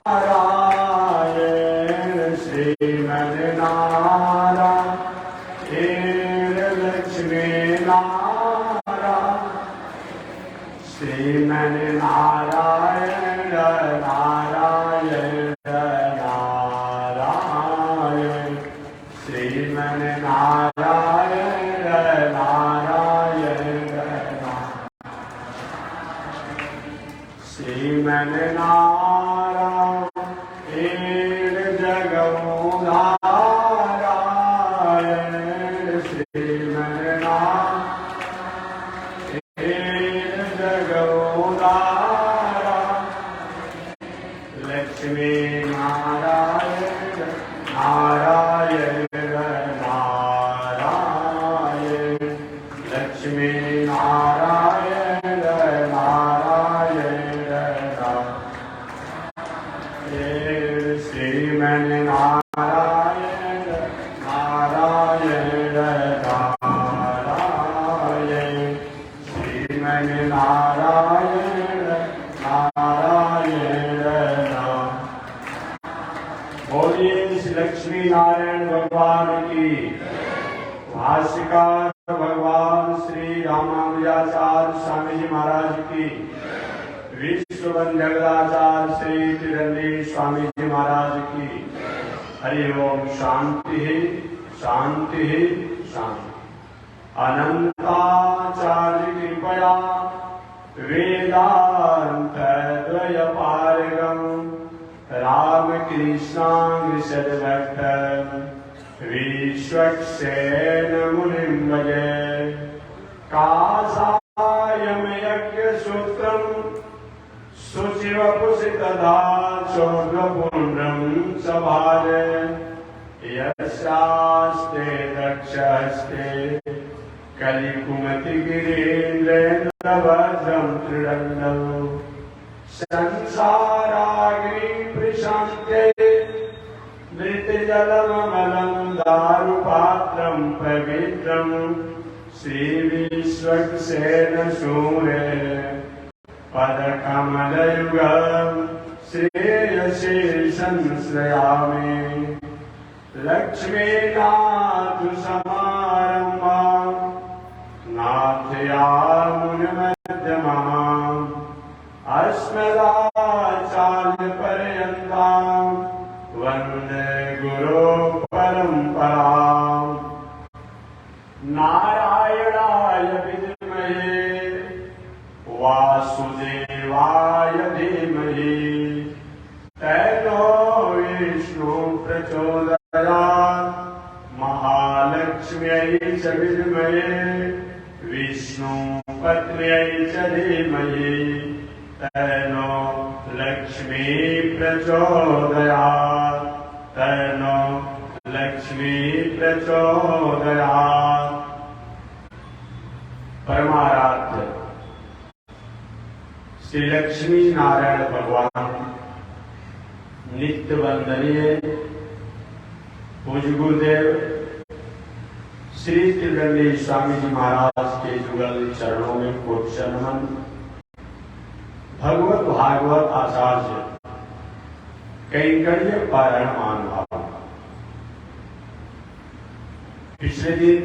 नारायण श्रीमन्नारायण लक्ष्मी नारायण श्रीमन्नारायण नारायण नारायण श्रीमन्नारायण नारायण श्रीमन्नारायण जगमुनारायण श्रीमन्नारायण जगमुनारायण लक्ष्मी नारायण नारायण नारायण लक्ष्मी नारायण नारायण श्रीमन्नारायण नारायण नारायण श्रीमन्नारायण नारायण बोलिए श्री लक्ष्मी नारायण भगवान की। भाष्यकार भगवान श्री रामानुजाचार्य स्वामी जी महाराज की। विश्ववंद्यगदाचार्य श्री तिरंदी स्वामी जी महाराज की। हरि ओम। शांति शांति शांति। अनंताचार्य कृपया वेदांत द्वय पारगम रामकृष्णांग्रिशद्भक्त विश्वक्सेन मुनिं भजे। कासायं यज्ञसूत्रं शुचिवपुषितधा चोर्ध्वपुण्ड्रं सभाजे। यस्यास्ते दक्षहस्ते कलिकुमतिगिरीन्द्रेन्द्रवज्रं त्रिदण्डौ संसाराग्नि प्रशान्ते धृतजलममलं दारुपात्रं पवित्रं श्रीविश्वक्सेन सूरे पदकमलयुगं श्रेयसे संश्रयामि। लक्ष्मीनाथसमारम्भां नाथयामुनिमध्यमाम् अस्मदाचार्यपर्यन्तां वन्दे गुरुपरम्पराम्। नारायणाय विद्महे वासुदेवाय धीमहि तन्नो विष्णुः प्रचोदयात्। महालक्ष्म्यै च विद्महे विष्णुपत्न्यै च धीमहि तन्नो लक्ष्मी प्रचोदयात्। तन्नो लक्ष्मी प्रचोदयात्। परमाराध्य श्री लक्ष्मी नारायण भगवान नित्य वंदनीय पूज्य गुरुदेव श्री त्रिदंडी स्वामी जी महाराज के जुगल चरणों में कोट नमन। भगवत भागवत आचार्य कैंकर्य पारायण महानुभाव। पिछले दिन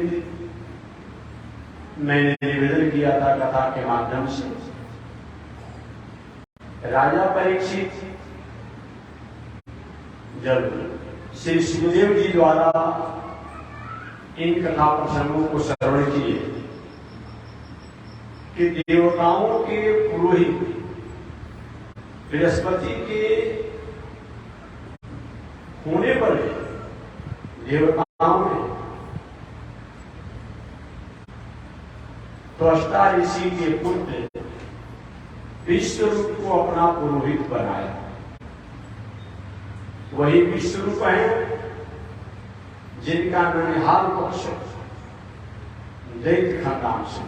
मैंने निवेदन किया था कथा के माध्यम से राजा परीक्षित जब श्री सुखदेव जी द्वारा इन कथा प्रसंगों को श्रवण किए कि देवताओं के पुरोहित बृहस्पति के होने पर देवताओं ने त्वष्टा ऋषि के पुत्र विश्वरूप को अपना पुरोहित बनाया। वही विश्वरूप है जिनका ननिहाल पक्ष दैत्य खानदान से।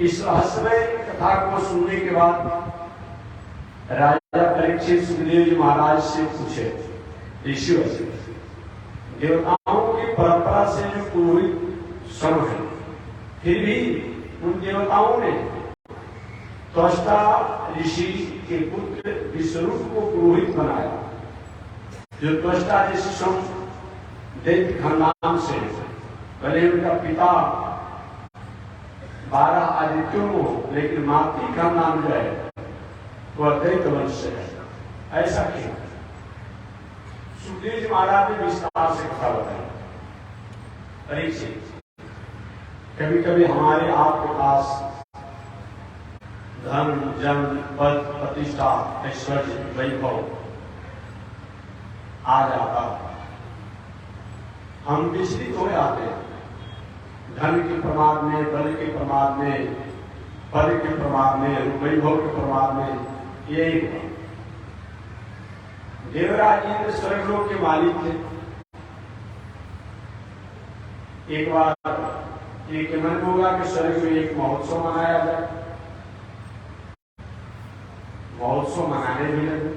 इस रहस्यमय कथा को सुनने के बाद राजा परीक्षित सुखदेव जी महाराज से पूछे, ऋषियों से, देवताओं की परंपरा से जो पुरोहित सर्व है, फिर भी उन देवताओं ने त्वष्टा ऋषि के पुत्र विश्वरूप को पुरोहित बनाया, जो त्वष्टा जिसम दैत्य खानदान से, भले उनका पिता 12 आदित्यों को, लेकिन मातृ का नाम जो है वह दैत्य वंश से है। ऐसा क्यों? सुखदेव जी महाराज ने विस्तार से कथा बताई। परीक्षित, कभी कभी हमारे आपके पास धन, जन, पद, प्रतिष्ठा, ऐश्वर्य, वैभव आ जाता, हम विचलित हो जाते हैं। धन के प्रमाद में, बल के प्रमाद में, पद के प्रमाद में, वैभव के प्रमाद में, यही हुआ। देवराज इंद्र स्वर्गलोक के मालिक थे। एक बार एक मन होगा कि स्वर्ग में एक महोत्सव मनाया जाए। महोत्सव मनाने भी लगे,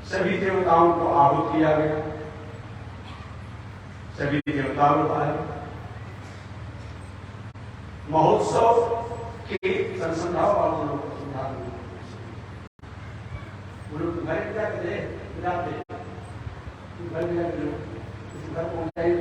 सभी देवताओं को आहूत किया गया, सभी देवता लोग आए। महोत्सव के संसंधाओं वालों लोग घर क्या करे, घर पहुंचाई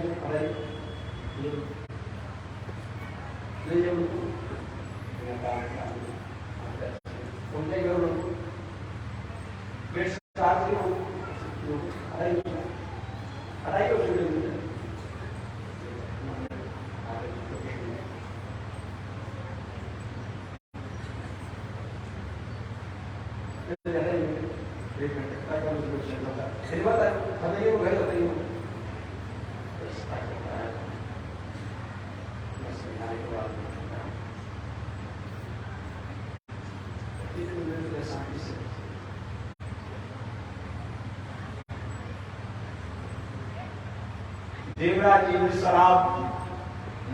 देवराज इंद्र शराब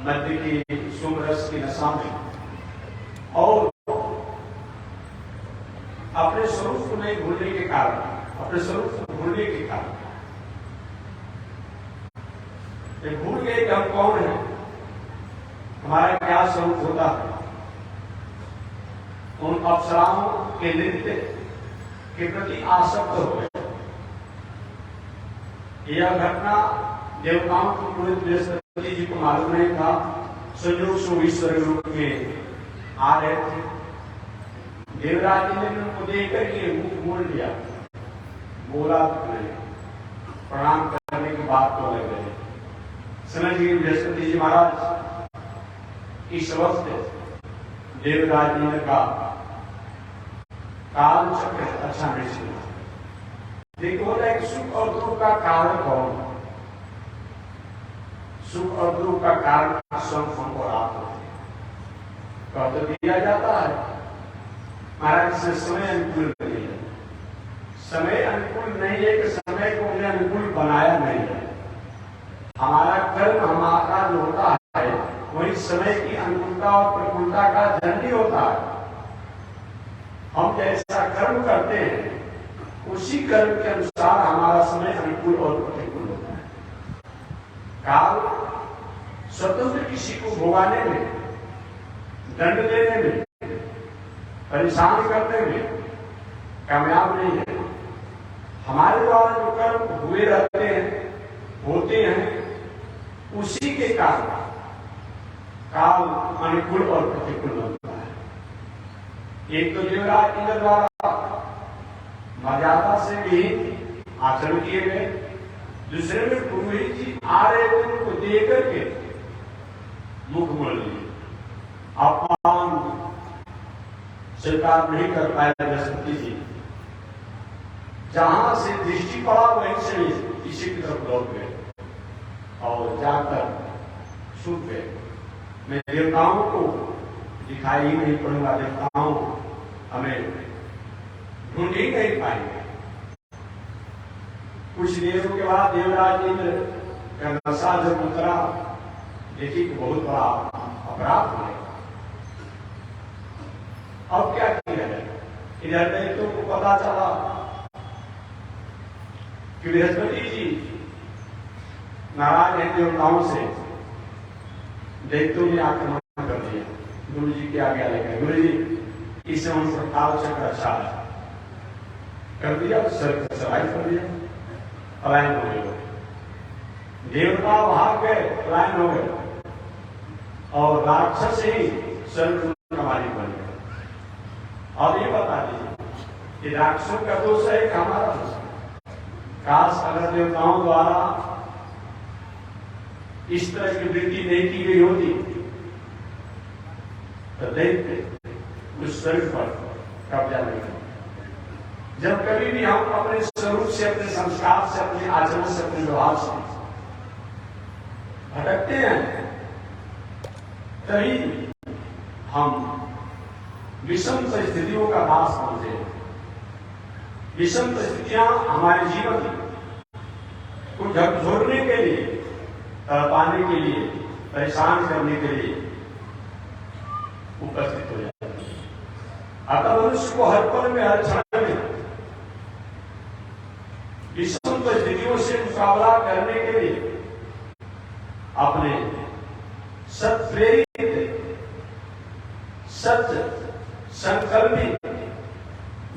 मध्य की सुमरस की नशा में और अपने स्वरूप को नहीं भूलने के कारण, अपने स्वरूप को भूलने के कारण भूल गए कि हम कौन हैं, हमारा क्या स्वरूप होता है। उन अप्सराओं के नृत्य के प्रति आसक्त हो गए। यह घटना देवताओं को पूरे बृहस्पति जी को मालूम नहीं था। संयोग से ईश्वर रूप में आ रहे थे। देवराज ने उनको देखकर के मुख मोड़ लिया, बोला नहीं, प्रणाम करने की बात तो लग गए। समझ गए बृहस्पति जी महाराज इस वक्त देवराज इंद्र का काल चक्र अच्छा नहीं सुना। देखो ना, सुख और दुख का कारण कौन? सुख और दुख का कारण स्वयं हमको आप होते कह तो दिया जाता है महाराज से समय अनुकूल नहीं है। समय अनुकूल नहीं है कि समय को उन्हें अनुकूल बनाया नहीं है। हमारा कर्म हमारा जो होता है वही समय की अनुकूलता और प्रतिकूलता का झंडी होता है। हम जैसा कर्म करते हैं उसी कर्म के अनुसार हमारा समय अनुकूल और प्रतिकूल होता है। काल स्वतंत्र किसी को भोगाने में, दंड देने में, परेशान करने में कामयाब नहीं है। हमारे द्वारा जो कर्म हुए रहते हैं, होते हैं, उसी के कारण काल अनुकूल और प्रतिकूल होता है। एक तो देवराज इंद्र द्वारा मर्यादा से भी आचरण किए गए, दूसरे में पुरोहित जी आ रहे थे, उनको देख करके मुख मोड़ लिए। अपमान स्वीकार नहीं कर पाए बृहस्पति जी। जहां से दृष्टि पड़ा वहीं से इसी की तरफ लौट गए और जाकर छूट गए। मैं देवताओं को दिखाई ही नहीं पड़ूंगा, देवताओं हमें ढूंढ ही नहीं पाएंगे। कुछ देरों के बाद देवराज इंद्र का नशा जब उतरा, देखिए बहुत बड़ा अपराध है। अब क्या किया जाए? इधर दैत्यों को पता चला कि बृहस्पति जी नाराज है देवताओं से। दैत्यों ने आक्रमण कर दिया। गुरु जी की आज्ञा लेकर, गुरु जी इस समय काल चक्र अच्छा है, कर दिया, शरीर को सवाई कर दिया, पलायन हो गए। देवता भाग गए, पलायन हो गए, और राक्षस ही शरीर का मालिक बन गए। अब ये बता दीजिए कि राक्षसों का दोष है कि हमारा दोष है? काश अगर देवताओं द्वारा इस तरह की वृत्ति नहीं की गई होती तो दैत्य उस शरीर पर कब्जा नहीं करते। जब कभी भी हम अपने स्वरूप से, अपने संस्कार से, अपने आचरण से, अपने व्यवहार से भटकते हैं, तभी हम विषम परिस्थितियों का दास बनते हैं। विषम परिस्थितियां हमारे जीवन को झकझोरने के लिए, तड़पाने के लिए, परेशान करने के लिए उपस्थित हो जाती है। अतः मनुष्य को हर पल में, हर क्षण में विषम परिस्थितियों से मुकाबला करने के लिए अपने सत्प्रेरित, सत्य संकल्पी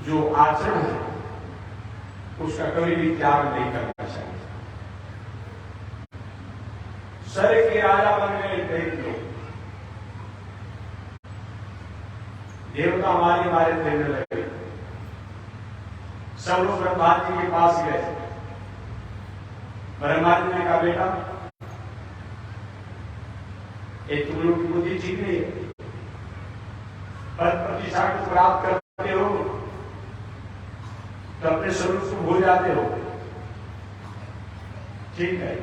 जो आचरण है उसका कभी भी त्याग नहीं करना चाहिए। स्वर्ग के राजा बन गए दैत्य, देवता हमारे देने लगे। सब लोग ब्रह्मा जी के पास गए। ब्रह्मा जी ने कहा, बेटा एक तुम लोग की बुद्धि ठीक नहीं है, पद प्रतिष्ठा को प्राप्त करते हो तो अपने स्वरूप को भूल जाते हो। ठीक है,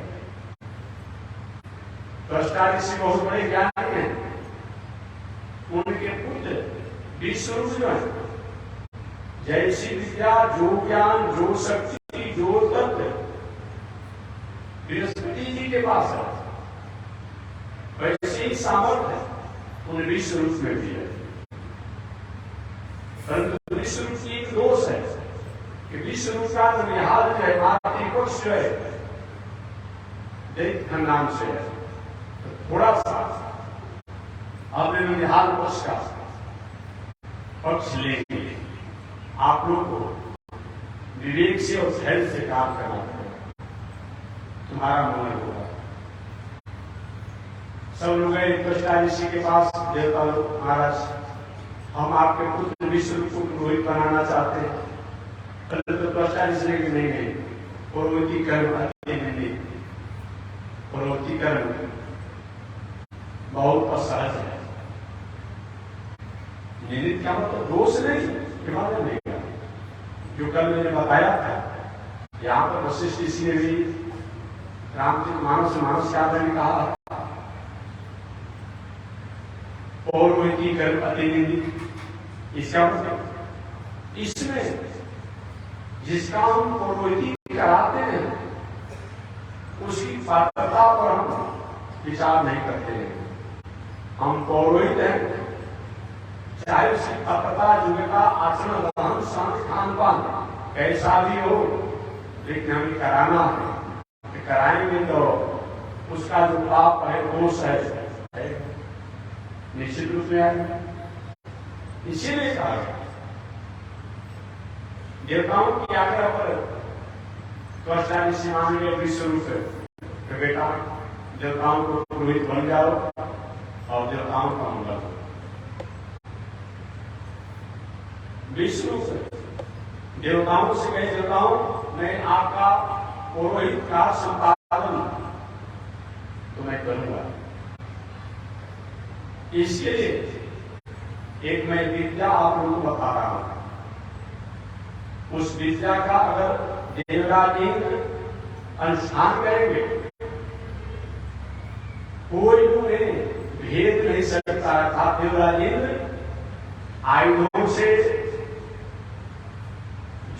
त्वष्टा ऋषि बहुत बड़े ज्ञानी हैं, उनके पुत्र विश्वरूप जो है, जैसी विद्या, जो ज्ञान, जो शक्ति, जो तत्व बृहस्पति जी के पास है, वैसे ही सामर्थ्य उन विश्वरूप में भी है। परंतु विश्वरूप की एक दोष है कि विश्वरूप का निहाल जो है, मातृ पक्ष जो है, दैत्य नाम से है। तो थोड़ा सा अपने निहाल पक्ष का पक्ष लेंगे, आप लोग को विवेक से और धैर्य से काम करना पड़ेगा, तुम्हारा मंगल होगा। सब लोग गए त्वष्टा ऋषि के पास। देवता लोग, महाराज हम आपके पुत्र विश्वरूप को पुरोहित बनाना चाहते हैं। पहले तो त्वष्टा ऋषि ने नहीं, पुरोहिती कर्म अति नहीं, पुरोहिती कर्म बहुत असहज है। निंदित क्या मतलब? दोष नहीं, हिमालय नहीं का जो कल मैंने बताया था। यहाँ पर वशिष्ठ ऋषि ने भी रामचरित मानस क्या मैंने कहा, पौरोहिती कर्म अति निंदित। इसका मतलब इसमें जिसका हम पौरोहिती कराते हैं उसकी पात्रता पर हम विचार नहीं करते हैं। हम पौरोहित हैं, चाहे उसकी पात्रता, योग्यता, आचरण, रहन सहन, खान पान कैसा भी हो, लेकिन हमें कराना है। कराएंगे तो उसका जो पाप है, दोष है, निश्चित रूप में आएगा। इसीलिए कहा देवताओं की आज्ञा पर त्वष्टा ऋषि मान गए विश्वरूप है, तो बेटा देवताओं को पुरोहित बन जाओ और देवताओं का मंगल हो। विष्णु देवताओं से कहे, देवताओं मैं आपका पुरोहित का संपादन तो मैं करूंगा। इसके लिए एक मैं विद्या आप लोगों को बता रहा हूं। उस विद्या का अगर देवराज इंद्र अनुष्ठान करेंगे, कोई उन्हें भेद नहीं सकता था। देवराज इंद्र आयुधों से,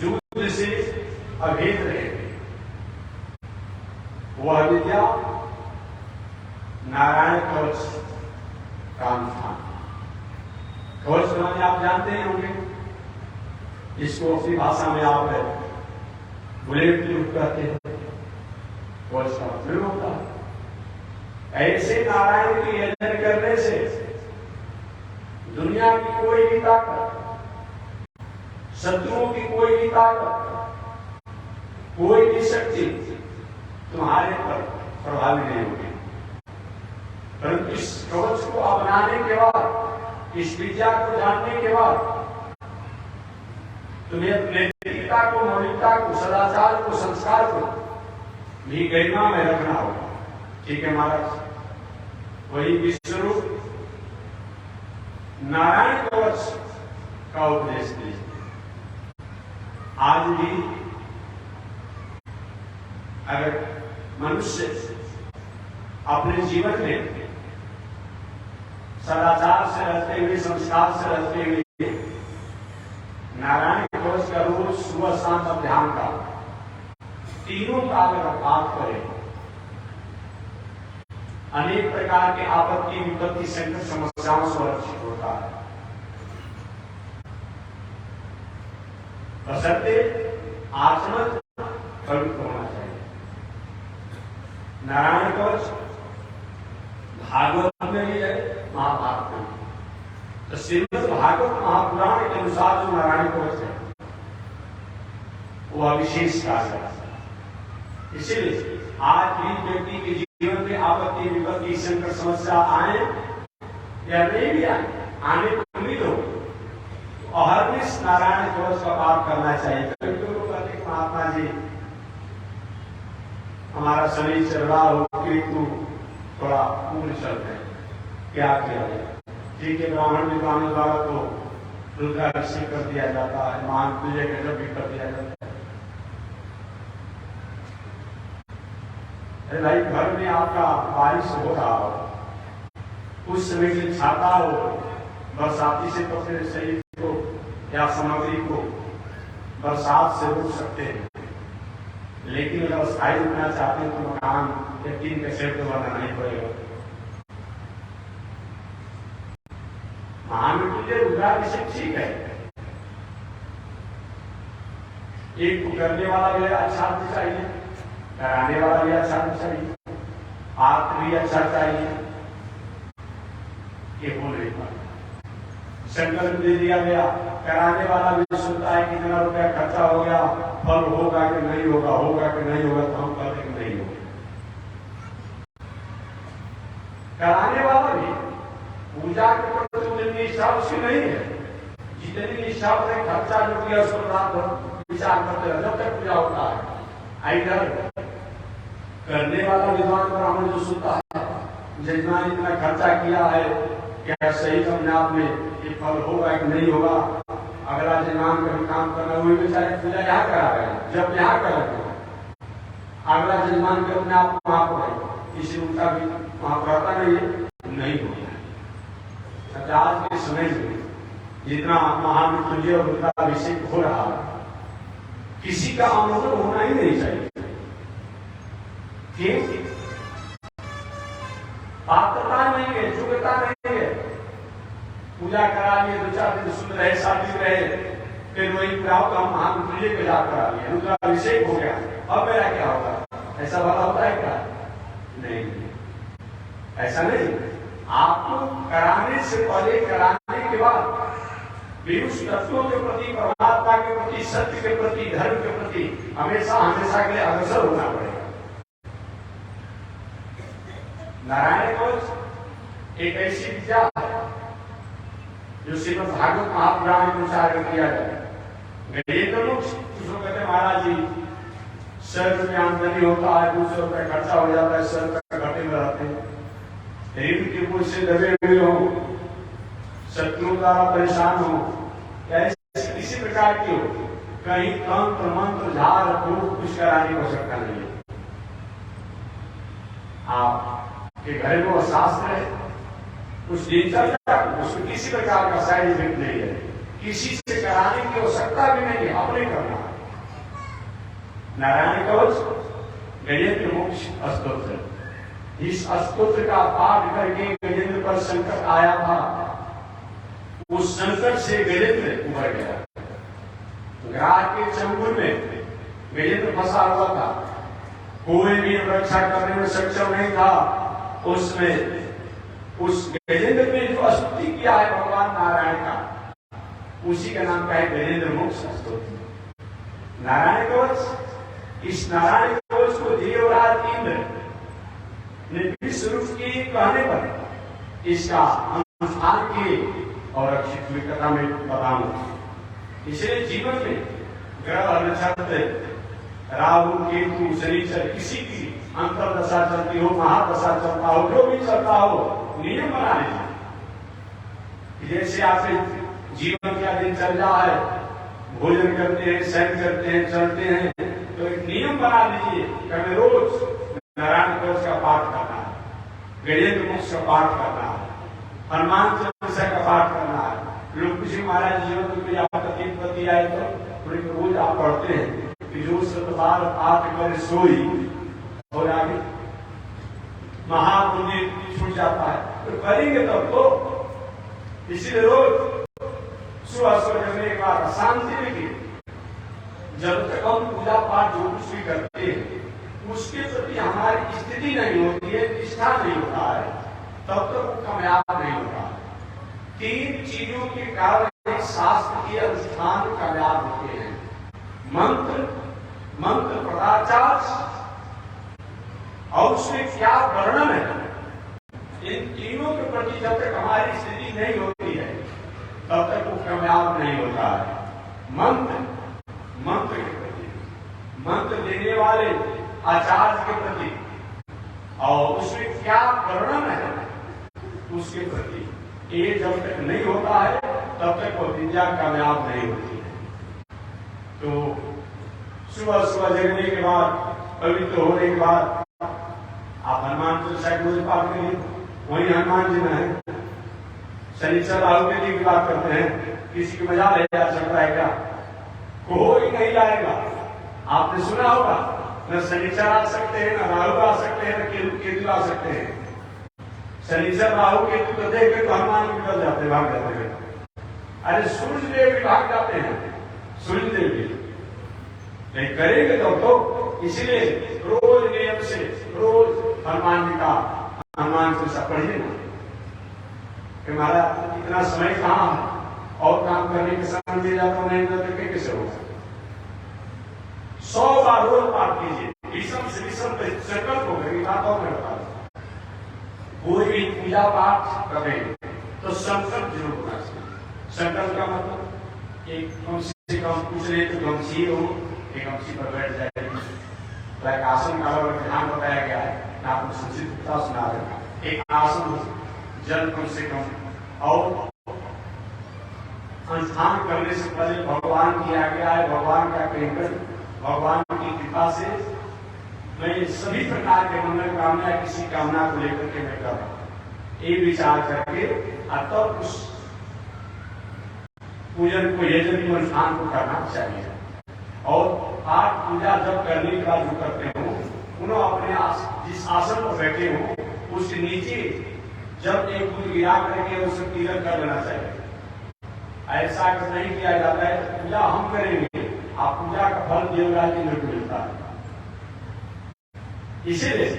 युद्ध से अभेद रहेंगे। वह विद्या नारायण कवच का अनुष्ठान। कवच माने आप जानते ही होंगे, इसको अपनी भाषा में आप बुलेट प्रूफ कहते हैं। कवच का मतलब होता है ऐसे नारायण की यजन करने से दुनिया की कोई भी ताकत शत्रुओं की कोई भी ताकत, कोई भी शक्ति तुम्हारे पर प्रभावी नहीं होगी। परंतु इस कवच को अपनाने के बाद, इस विद्या को जानने के बाद तुम्हें नैतिकता को, मौलिकता को, सदाचार को, संस्कार को भी गरिमा में रखना होगा। ठीक है महाराज, वही विश्वरूप नारायण कवच का उपदेश दीजिए। आज भी अगर मनुष्य अपने जीवन में सदाचार से रहते हुए, संस्कार से रहते हुए नारायण कवच का रोज सुबह शाम अभियान का तीनों काल का पाठ करें, अनेक प्रकार के आपत्ति, विपत्ति, संकट, समस्याओं से सुरक्षित होता है। बशर्ते आचरण पवित्र होना चाहिए। नारायण कवच भागवत में भी है, महाभारत में। तो श्रीमद् भागवत महापुराण के अनुसार जो नारायण कवच है वह विशेष कार्य है। इसीलिए आज भी व्यक्ति के जीवन में आपत्ति, विपत्ति, संकट, समस्या आए या नहीं भी आए, आने को उम्मीद हो, अहर्निश नारायण कवच का पाठ करना चाहिए। कभी लोग कहते हैं महात्मा जी हमारा शरीर चल रहा हो, किंतु थोड़ा पूर्ण चलते हैं, क्या किया जाए? ठीक है, ब्राह्मण विद्वानों द्वारा तो रुद्राभिषेक कर दिया जाता है, महान पूजा का भी कर दिया जाता है। अरे भाई, घर में आपका बारिश हो रहा हो, उस समय की छाता हो, बरसाती से तो फिर शरीर को या सामग्री को बरसात से रोक सकते हैं, लेकिन अगर स्थायी रुकना चाहते हैं तो मकान या टीन के सेट तो बनाना ही पड़ेगा। महामृत्युंजय रुद्राभिषेक ठीक है, एक को करने वाला भी अच्छा चाहिए, कराने वाला भी अच्छा चाहिए, हाथ भी अच्छा चाहिए, ये बोल रही बात। संकल्प दे दिया गया, कराने वाला भी सोचता है कितना रुपया खर्चा हो गया, फल होगा कि नहीं होगा, होगा कि नहीं होगा, तो हम कहते कि नहीं होगा। कराने वाला भी पूजा के प्रति जितनी निष्ठा उसकी नहीं है, जितनी निष्ठा उसने खर्चा जो किया उसको रात भर विचार करते रहे जब तक पूजा होता है। इधर करने वाला विद्वान ब्राह्मण जो सुनता है, जजमान इतना खर्चा किया है, क्या सही अपने आप में ये फल होगा कि नहीं होगा, अगला जजमान कभी काम करना हुए बेचारे पूजा यहाँ करा गया, जब यहाँ करा गया अगला जजमान के अपने आप वहां पर, इसलिए उनका भी वहां करता नहीं होगा। आज के समय में जितना महामृत्युंजय और रुद्राभिषेक हो रहा है, किसी का अनुभव होना ही नहीं चाहिए। पात्रता नहीं है, योग्यता नहीं है। पूजा करा लिए, 2-4 दिन सुन रहे, शादी रहे, फिर वही पूरा तो हम महामृत्युंजय को याद करा लिए, रुद्राभिषेक हो गया, अब मेरा क्या होगा? ऐसा वाला होता है क्या? नहीं, ऐसा नहीं। आपको कराने से पहले, कराने के बाद भी उस तत्वों के प्रति, परमात्मा के प्रति, सत्य के प्रति, धर्म के प्रति हमेशा के लिए अग्रसर होना पड़ेगा। नारायण कवच एक ऐसी विद्या है जो श्रीमद् भागवत महापुराण के अनुसार किया जाए। गजेंद्र लोग उसको कहते महाराज जी 100 रुपये आमदनी होता है, 200 रुपये खर्चा हो जाता है, 100 रुपये घाटे में रहते हैं, ऋण के बोझ से दबे हुए हो, शत्रुओं द्वारा परेशान हो, किसी प्रकार की हो, कहीं तंत्र मंत्र झाड़ फूक कुछ कराने की आवश्यकता नहीं है। आपके घर में शास्त्र है, उस दिनचर्या उसमें किसी प्रकार का साइड इफेक्ट नहीं है, किसी से कराने की आवश्यकता भी नहीं है, अपने करना। नारायण कवच गजेंद्र मोक्ष स्तोत्र, इस स्तोत्र का पाठ करके गजेंद्र पर संकट आया था, उस संकट से गजेंद्र उभर गया। ग्राह के चंगुल में गजेंद्र फंसा हुआ था, कोई भी रक्षा करने में सक्षम नहीं था। उसमें उस गजेंद्र ने जो स्तुति किया है भगवान नारायण का, उसी का नाम का है गजेंद्र मोक्ष स्तोत्र। नारायण कवच, इस नारायण कवच को देवराज इंद्र ने विश्व रूप के कहने पर इसका अनुष्ठान किए और रक्षित हुई कथा में बताऊंगा। इसलिए जीवन में ग्रह नक्षत्र राहु केतु शनिचर किसी की अंतर्दशा चलती हो, महादशा चलता हो, जो भी चलता हो, नियम बना लीजिए। जैसे आपके जीवन का दिनचर्या है, भोजन करते हैं, शयन करते हैं, चलते हैं, तो एक नियम बना लीजिए कि हमें रोज नारायण कवच का पाठ करना है, गजेंद्र मोक्ष का पाठ करना है, हनुमान चालीसा का पाठ करना है। लोग किसी महाराज जीवन में कोई आपत्ति विपत्ति आए तो रोज आप पढ़ते हैं कि जो सतबार पाठ कर सोई और आगे महापुण्य छूट जाता है, तो करेंगे तब तो। इसीलिए रोज सुबह सुबह जगने के बाद शांति में जब तक हम पूजा पाठ जो कुछ भी करते हैं उसके प्रति हमारी स्थिति नहीं होती है, निष्ठा नहीं होता है, तब तक वो कामयाब नहीं होता। तीन चीजों के कारण शास्त्र के अनुष्ठान कामयाब होते हैं। मंत्र पदाचार और उसमें क्या वर्णन है, इन तीनों के प्रति जब तक हमारी स्थिति नहीं होती है तब तक वो कामयाब नहीं होता है। मंत्र के प्रति, मंत्र देने वाले आचार्य के प्रति और उसमें क्या वर्णन है उसके प्रति, ये जब तक नहीं होता है तब तक वो विद्या कामयाब नहीं होती है। तो सुबह सुबह जगने के बाद, पवित्र होने के बाद आप हनुमान चालीसा रोज पाठ करिए। वही हनुमान जी में है। शनिचर राहु के की बात करते हैं, किसी की मजा ले जा सकता है क्या? कोई नहीं लाएगा। आपने सुना होगा, न शनिचर आ सकते हैं, न राहु आ सकते हैं, न केतु आ सकते हैं। शनिचर राहु केतु को देख के तो हनुमान निकल जाते, भाग जाते हैं। अरे सूर्य देव भी भाग जाते हैं, सूर्य देव भी नहीं करेंगे तो इसलिए रोज नियम से रोज हनुमान जी का हनुमान चालीसा पढ़िए ना कि महाराज इतना समय कहाँ है और काम करने के समय मिल जाता नहीं तो कैसे हो सकता। 100 बार रोज पाठ कीजिए, विषम से विषम संकल्प हो गई बातों में बता। कोई भी पूजा पाठ करें तो संकल्प जरूर होना चाहिए। संकल्प का मतलब एक कम से कम कुछ नहीं तो गमछी हो, एक गमछी पर बैठ जाए। आसन का ध्यान बताया गया है, आपको संस्कृत सुना रहे। एक आसन जल कम से कम और अनुष्ठान करने से पहले भगवान किया गया है, भगवान का प्रेम, भगवान की कृपा से मैं सभी प्रकार के मंगल कामना किसी कामना को लेकर के मैं कर रहा हूं, ये विचार करके तब उस पूजन को यजन अनुष्ठान को करना चाहिए। और पाठ पूजा जब करने के बाद जो करते हो उन्होंने अपने जिस आसन पर बैठे हो उसके नीचे जब एक दूध गिरा करके उसे तिलक कर लेना चाहिए। ऐसा अगर नहीं किया जाता है तो पूजा हम करेंगे, आप पूजा का फल देवराज इंद्र को मिलता है। इसीलिए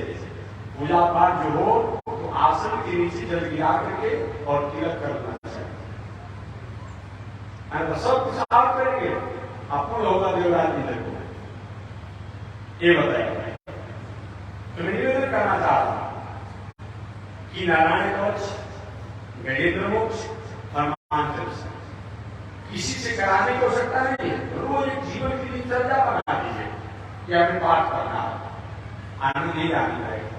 पूजा पाठ जो हो तो आसन के नीचे जल गिरा करके और तिलक कर लेना चाहिए। सब कुछ आप करेंगे, आपको होगा देवराज इंद्र को, ये बताइए। तो मैं निवेदन करना चाह रहा हूं कि नारायण कवच, गजेंद्र मोक्ष, हनुमान चालीसा किसी से कराने की आवश्यकता नहीं है। रोज एक जीवन की दिनचर्या बना दीजिए कि हमें पाठ करना है, आनंद नहीं आनी रहेगा।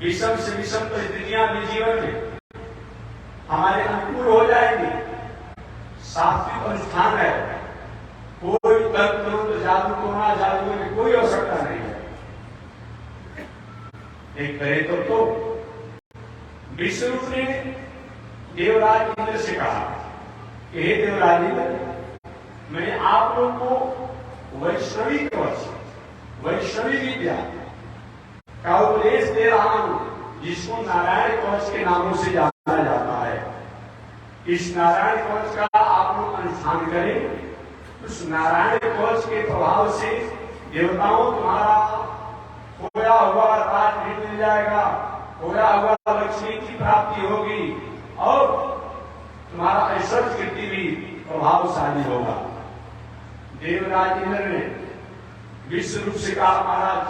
विषम से विषम परिस्थितियां अपने जीवन में हमारे अनुकूल हो जाएंगी। सात्विक अनुष्ठान है, कोई तंत्र जादू टोना जादू में कोई आवश्यकता नहीं है। एक करे तो विष्णु ने देवराज इंद्र से कहा कि हे देवराज इंद्र, मैं आप लोग को वैष्णवी कवच, वैष्णवी विद्या का उपदेश दे रहा हूं, जिसको नारायण कवच के नामों से जाना जाता है। इस नारायण कवच का आप लोग अनुष्ठान करें, उस नारायण कवच के प्रभाव से देवताओं तुम्हारा खोया हुआ राज भी मिल जाएगा, खोया हुआ लक्ष्मी की प्राप्ति होगी और तुम्हारा ऐश्वर्य कीर्ति भी प्रभावशाली होगा। देवराज इंद्र ने विश्व रूप से कहा महाराज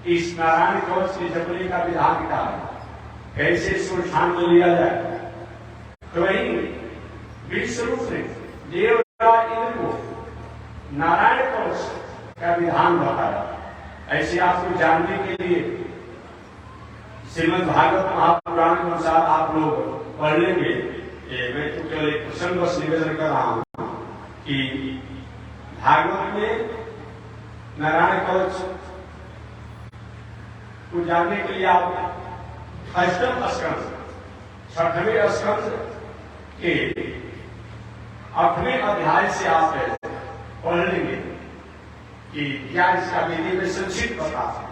इस नारायण कवच के जपने का विधान क्या है, कैसे इसको ध्यान में लिया जाए। तो वही विश्व रूप ने देवराज इंद्र को नारायण कवच का विधान बताया। ऐसे आपको जानने के लिए श्रीमद् भागवत महापुराण के अनुसार आप लोग पढ़ लेंगे। मैं तो केवल एक प्रसंग बस निवेदन कर रहा हूं कि भागवत में नारायण कवच को जानने के लिए आप अष्टम स्कंद 6वें स्कंद के 8वें अध्याय से आप पढ़ लेंगे कि क्या इसका विधि में संक्षिप्त बता है।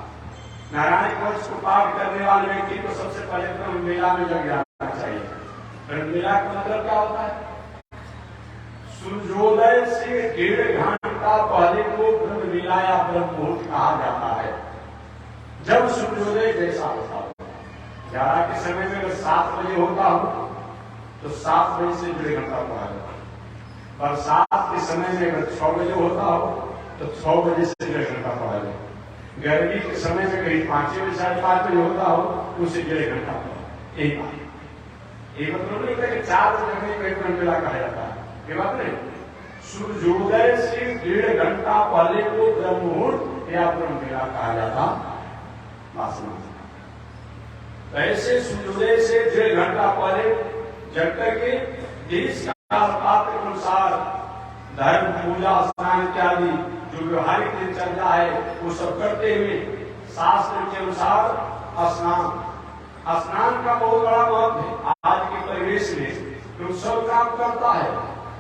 नारायण कवच को पाठ करने वाले व्यक्ति को सबसे पहले तो मेला में लग जाना चाहिए। मेला का मतलब क्या होता है? सूर्योदय से 1.5 घंटा पहले को ब्रह्म लीला या ब्रह्म मुहूर्त कहा जाता है। जब सूर्योदय जैसा होता हो, जाड़ा के समय में अगर 7 बजे होता हो तो 7 बजे से 1.5 घंटा पढ़ा जाता है। बरसात के समय में अगर 6 बजे होता हो तो 6 बजे से 1.5 घंटा पढ़ा जाता है। गर्मी के समय में कहीं 5 बजे 5:30 बजे होता हो उसे 1.5 घंटा पढ़ा। यही बात, ये मतलब नहीं कि 4 बजे में 1 घंटा कहा जाता है, ये बात नहीं। सूर्योदय से 1.5 घंटा पहले को ब्रह्म मुहूर्त या ब्रह्म लीला कहा जाता। ऐसे सूर्योदय से 1.5 घंटा पहले जब तक के देश का पात्र के अनुसार धर्म पूजा स्नान इत्यादि जो व्यवहारिक दिनचर्या है वो सब करते हुए शास्त्र के अनुसार स्नान का बहुत बड़ा महत्व है। आज के परिवेश में लोग सब काम करता है,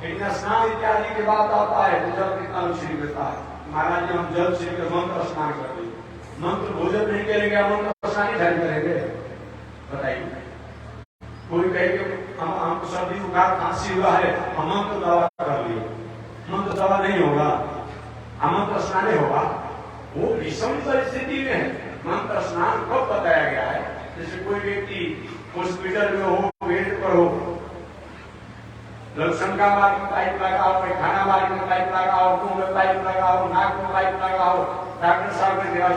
लेकिन स्नान इत्यादि के बाद आता है तो जल कितना छिड़क देता है। महाराज जी हम जल छिड़क मंत्र स्नान करते हैं, मंत्र भोजन नहीं करेंगे, मंत्र स्नान ही करेंगे, बताइए। कोई कहेगा हमको सर्दी बुखार खांसी हुआ है, हम मंत्र दवा कर लिए, मंत्र दवा नहीं होगा, मंत्र स्नान होगा। वो विषम परिस्थिति में है। मंत्र स्नान कब बताया गया है? जैसे कोई व्यक्ति हॉस्पिटल में हो, बेड पर हो, शंका मार्ग में पाइप लगाओ, पैखाना मार्ग में पाइप लगाओ, मुंह में पाइप लगाओ, नाक में पाइप लगाओ, डॉक्टर साहब ने कहा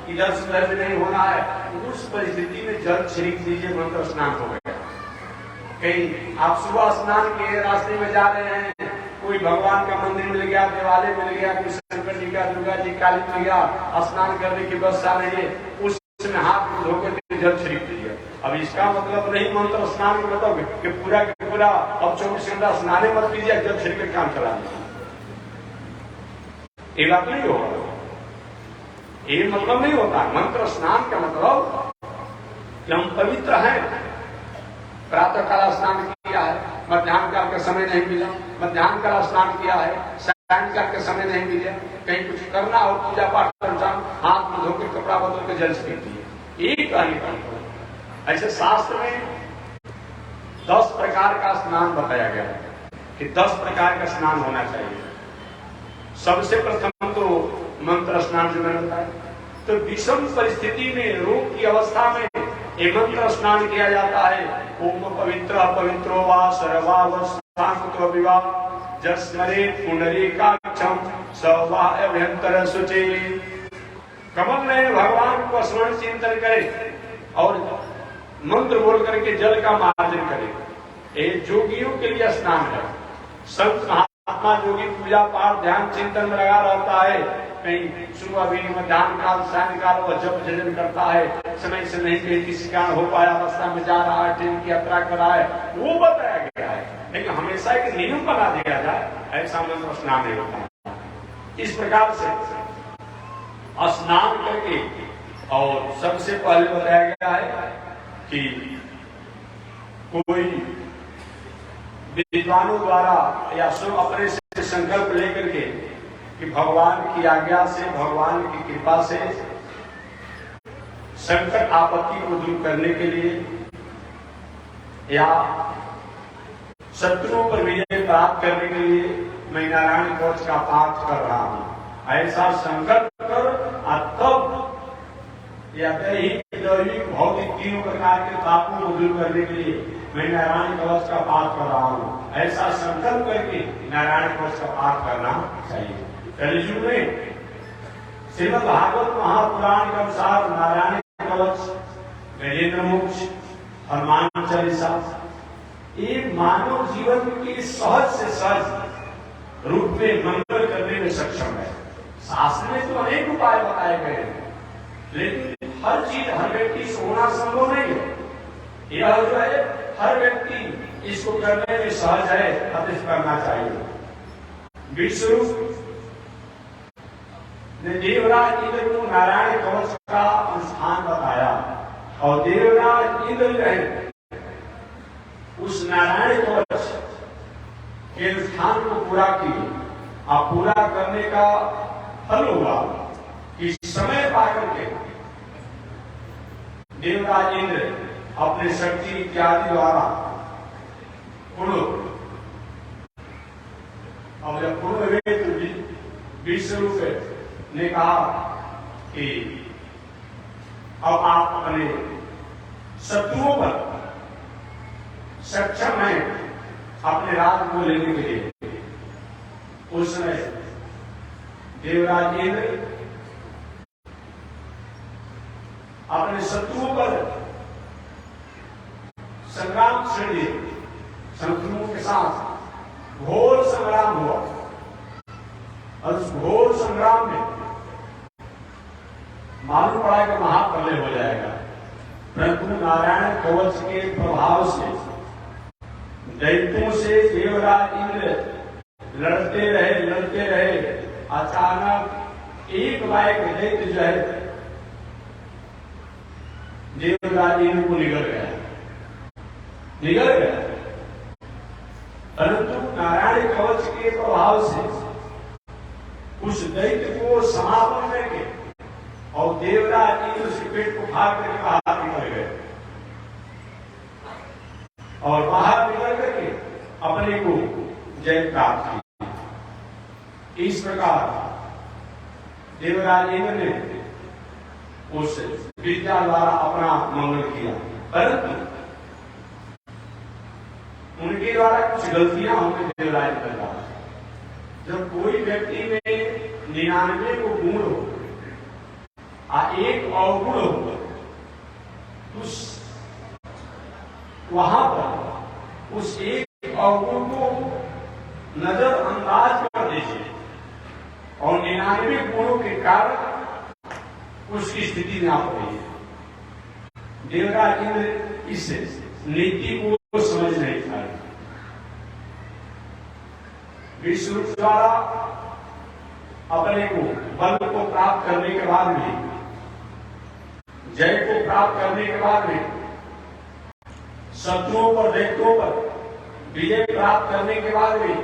इधर से उधर नहीं होना है, उस परिस्थिति में जल छिड़क दीजिए, मंत्र स्नान हो गया। कहीं आप सुबह स्नान के रास्ते में जा रहे हैं, कोई भगवान का मंदिर मिल गया, देवालय मिल गया, कोई शंकर जी का, दुर्गा जी, काली मिल गया, स्नान करने की बस आ रही है, उसमें हाथ धोकर जल छिड़क दीजिए। अब इसका मतलब नहीं मंत्र स्नान का मतलब कि पूरा का पूरा अब 24 घंटा स्नान मत कीजिए, जल छिड़क काम चला लीजिए, ये बात नहीं होगा। ये मतलब नहीं होता। मंत्र स्नान का मतलब कि हम पवित्र हैं। प्रातः काल स्नान किया है, मध्याह्न काल का समय नहीं मिला, मध्याह्न काल स्नान किया है, सायं काल का समय नहीं मिला, कहीं कुछ करना हो, पूजा पाठ करना, हाथ में धोकर कपड़ा बदल के जल छिड़क दिए, एक कहने। ऐसे शास्त्र में 10 प्रकार का स्नान बताया गया है कि 10 प्रकार का स्नान होना चाहिए। सबसे प्रथम तो मंत्र स्नान जो मैंने बताया, तो विषम परिस्थिति में, रोग की अवस्था में ये मंत्र स्नान किया जाता है। ओम पवित्र पवित्रो वा सर्वावस्थांकुतो विवाह जस्मरे पुंडरीकाक्षम सवा अभ्यंतर शुचि। कमल नयन भगवान को स्मरण चिंतन करे और मंत्र बोल करके जल का मार्जन करे। ये जोगियों के लिए स्नान है। संत महात्मा जोगी पूजा पाठ ध्यान चिंतन में लगा रहता है, कहीं सुबह भी मध्याह्न काल सायं काल वह जप जजन करता है, समय से नहीं कहीं किसी कारण हो पाया, अवस्था में जा रहा है, ट्रेन की यात्रा कर रहा है, वो बताया गया है। लेकिन हमेशा एक नियम बना दिया जाए, ऐसा मंत्र स्नान नहीं होता। इस प्रकार से स्नान करके, और सबसे पहले बताया गया है कि कोई विद्वानों द्वारा या स्वयं अपने से संकल्प लेकर के कि भगवान की आज्ञा से, भगवान की कृपा से संकट आपत्ति को दूर करने के लिए या शत्रुओं पर विजय प्राप्त करने के लिए मैं नारायण कवच का पाठ कर रहा हूं, ऐसा संकल्प कर तब या दैहिक भौतिक तीनों प्रकार के पापों को दूर करने के लिए मैं नारायण कवच का पाठ कर रहा हूं। ऐसा संकल्प करके नारायण कवच का पाठ करना चाहिए। कलियुग में श्रीमद् भागवत महापुराण के अनुसार नारायण कवच, गजेंद्र मोक्ष, हनुमान चालीसा ये मानव जीवन के सहज से सहज रूप में मंगल करने में सक्षम है। शास्त्र में तो अनेक उपाय बताए गए हैं, लेकिन हर चीज हर व्यक्ति से होना संभव नहीं है। यह जो है हर व्यक्ति इसको करने में सहज है, अतः करना चाहिए। विश्वरूप ने देवराज इंद्र को नारायण कवच का अनुष्ठान बताया और देवराज इंद्र ने उस नारायण कवच के अनुष्ठान को पूरा किया। अब पूरा करने का फल हुआ कि समय पाकर के देवराज इंद्र अपने शक्ति इत्यादि द्वारा अब जब पूर्ण हुए तो विश्वरूप ने कहा कि अब आप अपने शत्रुओं पर सक्षम हैं अपने राज को लेने के लिए। उस समय देवराज इंद्र अपने शत्रुओं पर संग्राम छेड़ दिए। शत्रुओं के साथ घोर संग्राम हुआ और उस घोर संग्राम में मालूम पड़ा कि महाप्रलय हो जाएगा, परंतु नारायण कवच के प्रभाव से दैत्यों से देवराज इंद्र लड़ते रहे। अचानक एक लायक दैत्य जो है देवराज इंद्र को निगल गया। परंतु नारायण कवच के प्रभाव से उस दैत्य को समापन करके और देवराज इंद्र उसके पेट को फाड़ करके बाहर निकल गए और बाहर निकल करके अपने को जय प्राप्त की। इस प्रकार देवराज इंद्र ने उस विद्या द्वारा अपना मंगल किया, परंतु उनके द्वारा कुछ गलतियां होंगी। देवराज इंद्र का जब कोई व्यक्ति में 99 को गुण हो और एक अवगुण हो, उस वहां पर उस एक अवगुण को नजरअंदाज कर दीजिए और 99 गुणों के कारण उसकी स्थिति में आप रही है। देवराज इंद्र इस नीति को समझ नहीं पाए। विष्णु द्वारा अपने को बल को प्राप्त करने के बाद में, जय को प्राप्त करने के बाद में, शत्रुओं पर दैत्यों पर विजय प्राप्त करने के बाद में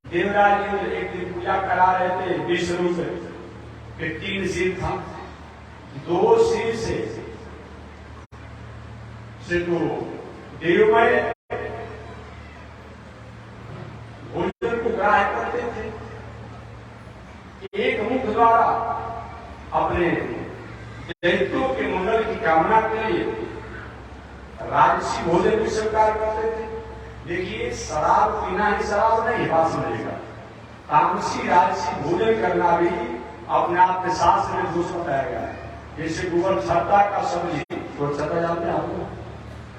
देवराज इंद्र एक दिन पूजा करा रहे थे। विष्णु के 3 सिर था, 2 सिर से तो देवमय भोजन को ग्राह्य करते थे। एक मुख द्वारा अपने दैत्यों के मंगल की कामना के लिए राजसी भोजन भी स्वीकार करते थे। देखिए, शराब पीना ही शराब नहीं, बात समझेगा। तामसी राजसी भोजन करना भी अपने आप में शास्त्र में दोष बताया गया है। जैसे गोबर छत्ता का सब्जी, गोबर छत्ता जानते हैं आपको,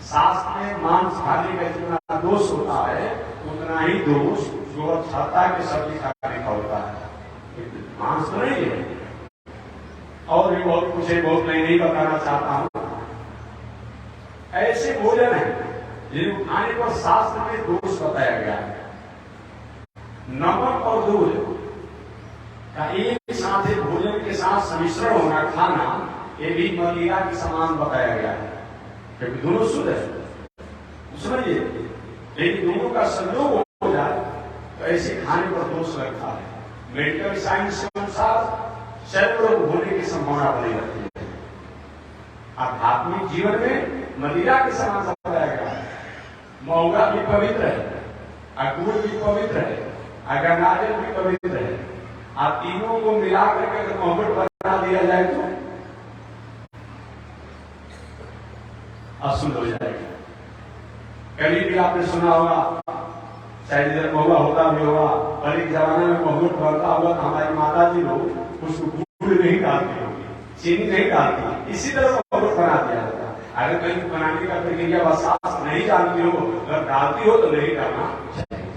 शास्त्र में मांस खाने का जितना दोष होता है उतना ही दोष गोबर छत्ता के सब्जी खाने का होता है। मांस तो नहीं है। और भी बहुत कुछ है, बहुत मैं नहीं बताना चाहता हूं। ऐसे भोजन है जिनको खाने पर शास्त्र में दोष बताया गया है। नमक और दूध का एक साथ भोजन के साथ सम्मिश्रण होना, खाना, ये भी मदिरा के समान बताया गया है, क्योंकि दोनों शुद्ध है, समझिए। लेकिन दोनों का संयोग हो जाए तो ऐसे खाने पर दोष लगता है। मेडिकल साइंस के अनुसार शरीर रोग होने की संभावना बनी रहती है। आध्यात्मिक जीवन में मदिरा के समान बताया गया है। महुआ भी पवित्र है, गुड़ भी पवित्र है, गंगाजल भी पवित्र है। आप तीनों को मिला करके अगर मोहब्बत बना दिया जाए तो अशुद्ध हो जाएगा। कभी भी आपने सुना होगा, शायद इधर महुआ होता भी होगा, पहले के जमाने में महुआ बढ़ता होगा तो हमारी माता जी लोग उसको गुड़ नहीं डालती होगी, चीनी नहीं डालती, इसी तरह महुआ बना दिया जाता। अगर कहीं बनाने का प्रक्रिया शास्त्र नहीं जानती हो, अगर डालती हो तो नहीं डालना चाहिए।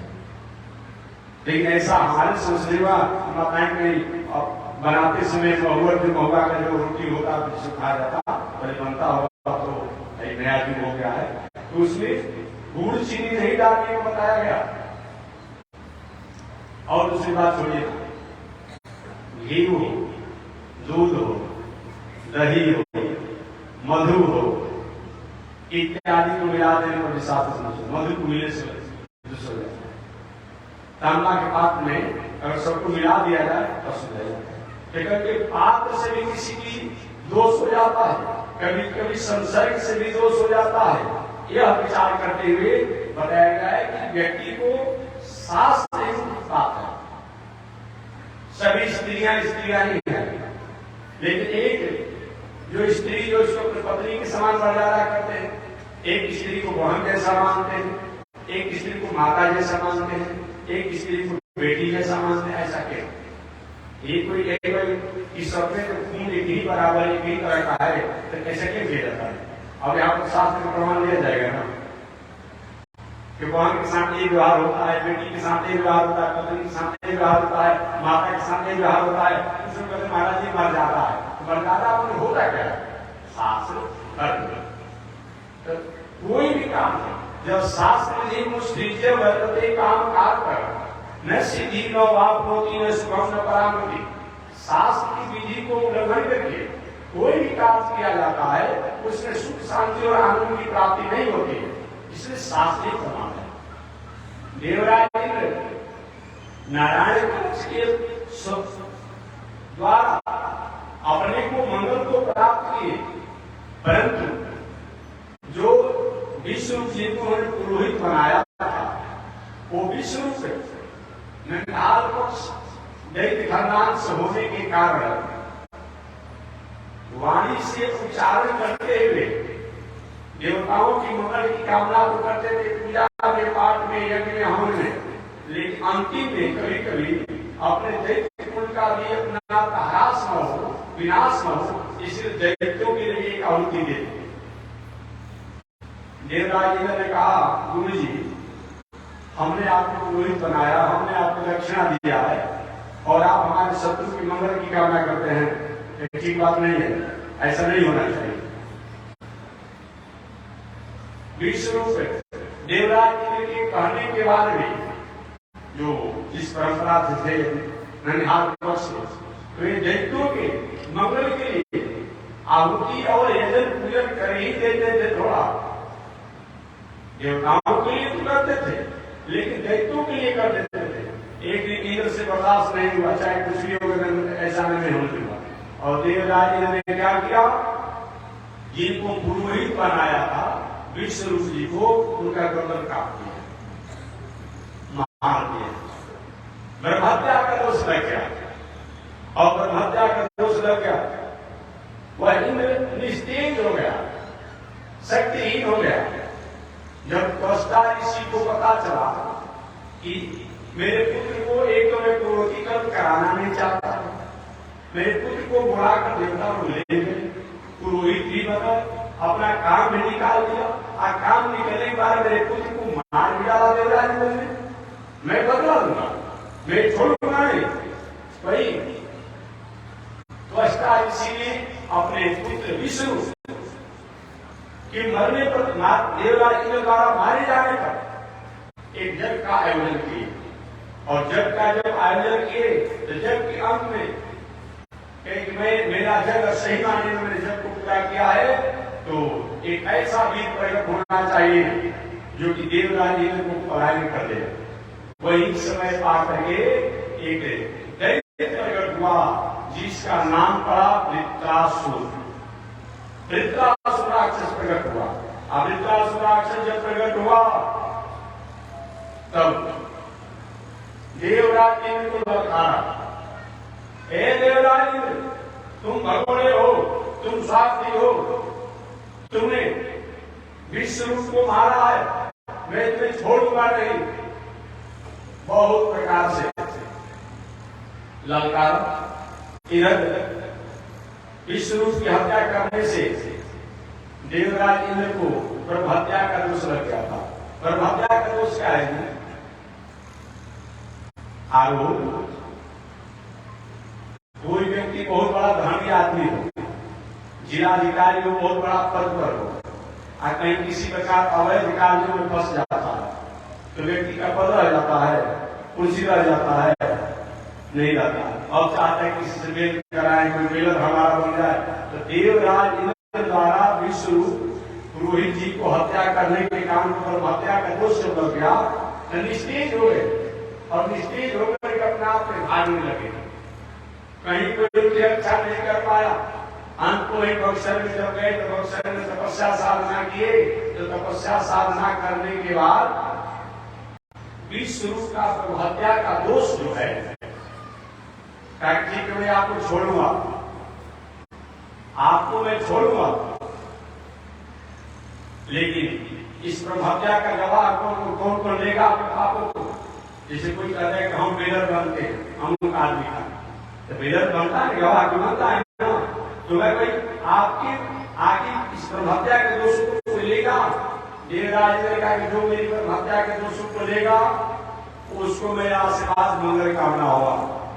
लेकिन ऐसा हमारे संस्कृति में माताएं कहीं बनाते समय महुआ का जो रोटी होता है जिसको खाया जाता, पहले बनता होगा तो एक नया युग हो गया है, तो उसमें गुड़ चीनी नहीं डालने को बताया गया। और दूसरी बात छोड़िए, घी हो, दूध हो, दही हो, मधु हो, इत्यादि को मिला देने पर शास्त्र समझो। मधु को मिले से दूसरा तांबा के पात्र में अगर सबको मिला दिया जाए तो शुद्ध हो जाता है। लेकिन के पात्र से भी किसी की दोष हो जाता है, कभी कभी संसर्ग से भी दोष हो जाता है। यह विचार करते हुए बताया गया है कि व्यक्ति को सास से बात है। सभी स्त्रियां ही हैं, लेकिन एक जो स्त्री जो इसको अपनी पत्नी के समान मर्यादा करते हैं, एक स्त्री को बहन जैसा मानते हैं, एक स्त्री को माता जैसा मानते हैं, एक स्त्री को बेटी जैसा मानते हैं। ऐसा क्या ये कोई इस सब में तो खून एक ही बराबर एक ही तरह का है, तो कैसे क्यों किया जाता है? अब यहाँ पर शास्त्र में प्रमाण दिया जाएगा ना कि बहन के साथ एक व्यवहार होता है, बेटी के साथ एक व्यवहार होता है, पत्नी के साथ एक व्यवहार होता है, माता के साथ एक व्यवहार होता है। उसमें कहते महाराज जी मर जाता है, तो मर जाता है होता क्या है? शास्त्र तो कोई भी काम है जब शास्त्र मुस्त्रीजे वर्तते काम कर न सिद्धि न वापनोति न सुखम न परामति। शास्त्र की विधि को उल्लंघन करके कोई भी कार्य किया जाता है, उसमें सुख शांति और आनंद की प्राप्ति नहीं होती है। इसलिए शास्त्रीय प्रमाण है। देवराज नारायण के द्वारा अपने को मंगल को प्राप्त किए, परंतु जो विष्णु जी को उन्होंने पुरोहित बनाया था, वो विष्णु से नंदाल पक्ष दैत्य खानदान से होने के कारण वाणी से उच्चारण करते हुए देवताओं की मंगल की कामना को करते थे, पूजा में, पाठ में, यज्ञ में, हवन में। लेकिन अंतिम में कभी कभी अपने दैत्य कुल का भी अपना ह्रास न हो, विनाश न हो, इसलिए दैत्यों के लिए एक आहुति देते। देवराज ने कहा, गुरु जी हमने आपको पुरोहित बनाया, हमने आपको दक्षिणा दिया है और आप हमारे शत्रु की मंगल की कामना करते हैं, ठीक बात नहीं है, ऐसा नहीं होना चाहिए। विश्व रूप देवराज के कहने के बाद भी जो जिस परंपरा से थे ननिहाल पक्ष, तो ये दैत्यों के मंगल के लिए आहुति और यजन पूजन कर ही देते थे। थोड़ा देवताओं के लिए तो करते थे, लेकिन दैत्यों के लिए कर देते थे। एक दिन इंद्र से बर्दाश्त नहीं हुआ, चाहे कुछ भी होगा, ऐसा नहीं होने हुआ। और देवराज ने क्या किया, जिनको पुरोहित बनाया था विष्णु जी को, उनका गर्दन काट दिया, मार दिया। ब्रह्महत्या का दोष लग गया, और ब्रह्महत्या का दोष लग गया, वह इंद्र निस्तेज हो गया, शक्तिहीन हो गया। जब त्वष्टा ऋषि को पता चला कि मेरे पुत्र को एक तो मैं पुरोहित कराना नहीं चाहता, मेरे पुत्र को बुलाकर देवता को ले गए, पुरोहित भी बना, अपना काम भी निकाल दिया, और काम निकलने के बाद मेरे पुत्र को मार भी डाला देवराज ने। मैं बदला दूंगा, मैं छोड़ूंगा नहीं। वही त्वष्टा ऋषि ने अपने पुत्र विष्णु कि मरने पर देवराज इंद्र द्वारा मारे जाने पर एक यज्ञ का आयोजन किए, और यज्ञ का जब आयोजन किए तो यज्ञ के अंत में मेरा यज्ञ सही माने में मैंने यज्ञ को पूरा किया है, तो एक ऐसा वीर प्रकट होना चाहिए जो कि देवराज इंद्र को परायण कर दे। वही समय पा करके एक दैत्य प्रकट हुआ जिसका नाम पड़ा वृत्रासुर। वृत्रासुर राक्षस प्रकट हुआ। अब वृत्रासुर राक्षस जब प्रकट हुआ तब देवराज इंद्र को ललकारा, हे देवराज इंद्र, तुम भगोड़े हो, तुम साथी हो, तुमने विश्व रूप को मारा है, मैं तुम्हें छोड़ूंगा नहीं। बहुत प्रकार से ललकार इधर विश्वरूप की हत्या करने से देवराज इंद्र को ब्रह्म हत्या का दोष लग गया था। ब्रह्म हत्या का दोष क्या है? आरोप कोई व्यक्ति बहुत बड़ा धनी आदमी हो, जिलाधिकारी हो, बहुत बड़ा पद पर हो, और कहीं किसी प्रकार अवैध कार्यों में फंस जाता है तो व्यक्ति का पद रह जाता है, कुर्सी रह जाता है, नहीं रहता। अब चाहते हैं किसी से मेल कराएं, कोई मेलर हमारा बन जाए। तो देवराज इंद्र द्वारा विश्वरूप पुरोहित जी को हत्या करने के कारण पर हत्या का दोष जब लग गया तो निस्तेज हो गए, और निस्तेज होकर अपने आप में भागने लगे। कहीं कोई उनकी रक्षा नहीं कर पाया। अंत को एक बक्सर में जब गए तो बक्सर में तपस्या साधना किए। तो तपस्या साधना करने के बाद विश्वरूप का हत्या का दोष जो है, ठीक है मैं आपको छोड़ूंगा, आपको मैं छोड़ूंगा, लेकिन इस प्रभाव्या का गवाह कौन कौन लेगा आपके पापों को? जैसे कोई कहता है कि हम बेलर बनते हैं, अमुक आदमी का, तो बेलर बनता है, गवाह क्यों बनता है ना? तो मैं भाई आपकी आगे इस प्रभाव्या के दोषों को लेगा, देवराज ने कहा कि जो मेरी प्रभाव्या के दोषों को लेगा उसको मेरा आशीर्वाद मंगल कामना होगा।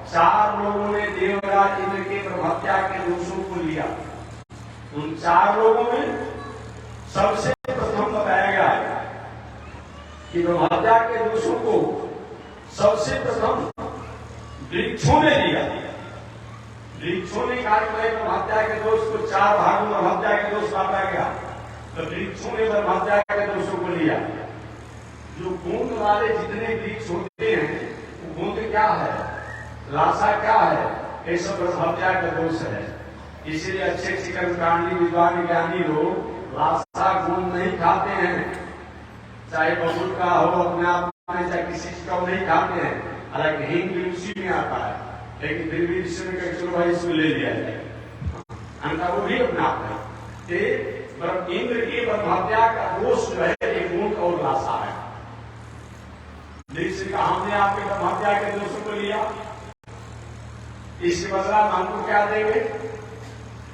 4 लोगों ने देवराज इंद्र के प्रभाव्या के दोषों को लिया। उन 4 लोगों में सबसे प्रथम बताया गया कि ब्रह्महत्या के दोषों को सबसे प्रथम वृक्षों ने लिया। वृक्षों ने कहा कि ब्रह्महत्या के दोष को 4 भागों में ब्रह्महत्या के दोष बांटा गया, तो वृक्षों ने ब्रह्महत्या के दोषों को लिया। जो गूंद वाले जितने वृक्ष होते हैं, वो गूंद क्या है, लाशा क्या है, ये सब ब्रह्महत्या का दोष है। इसीलिए अच्छे अच्छे कर्मकांडी विद्वान ज्ञानी लोग लाशा गूंद नहीं खाते हैं, चाहे बबुल का हो अपने आप में, चाहे किसी का नहीं खाते हैं। हालांकि हिंग भी उसी में आता है, लेकिन फिर भी इसमें चलो भाई इसको ले लिया जाए, अंतर वो भी अपना आप है। इंद्र की ब्रह्महत्या का दोष जो है एक गूंद और लाशा है। जिससे हमने आपके ब्रह्महत्या के दोषों को लिया, इसके बदला हम हमको क्या देंगे?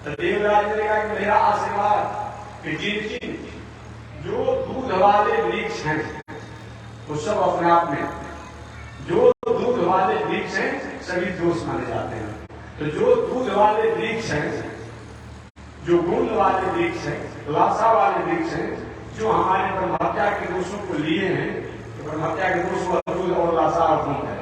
तो देवराज ने कहा कि मेरा आशीर्वाद कि जिन जो दूध वाले वृक्ष हैं वो सब अपने आप में, जो दूध वाले वृक्ष हैं सभी दोष माने जाते हैं। तो जो दूध वाले वृक्ष हैं, जो गुण वाले वृक्ष हैं, लाशा वाले वृक्ष हैं, जो हमारे ब्रह्महत्या के दोषों को लिए हैं, तो ब्रह्महत्या के दोष दूध और लाशा और गुण है,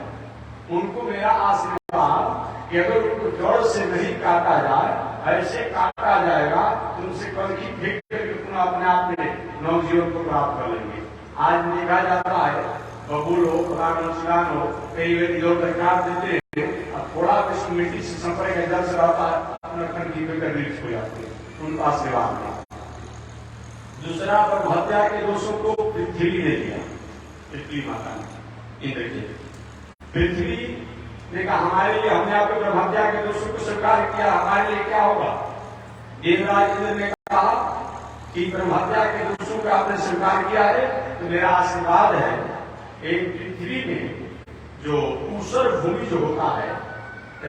उनको मेरा आशीर्वाद कि अगर उनको जड़ से नहीं काटा जाए, ऐसे काटा जाएगा तो उनसे कल की फेंक करके पुनः अपने आप में नवजीवन को प्राप्त कर लेंगे। आज देखा जाता है बबूल हो, परागण हो, कई व्यक्ति जो दरकार देते हैं, और थोड़ा विश्व मिट्टी से संपर्क जल से रहता है, अपना खंड कर वृक्ष हो जाते हैं, उनका आशीर्वाद नहीं। दूसरा ब्रह्महत्या के दोषों को पृथ्वी ने लिया, पृथ्वी माता ने इंद्र के। पृथ्वी ने कहा हमारे लिए, हमने आपके ब्रह्महत्या के दोषों को स्वीकार किया, हमारे लिए क्या होगा? देवराज इंद्र ने कहा कि ब्रह्महत्या के दोषों को आपने स्वीकार किया है तो मेरा आशीर्वाद है, एक पृथ्वी में जो ऊसर भूमि जो होता है,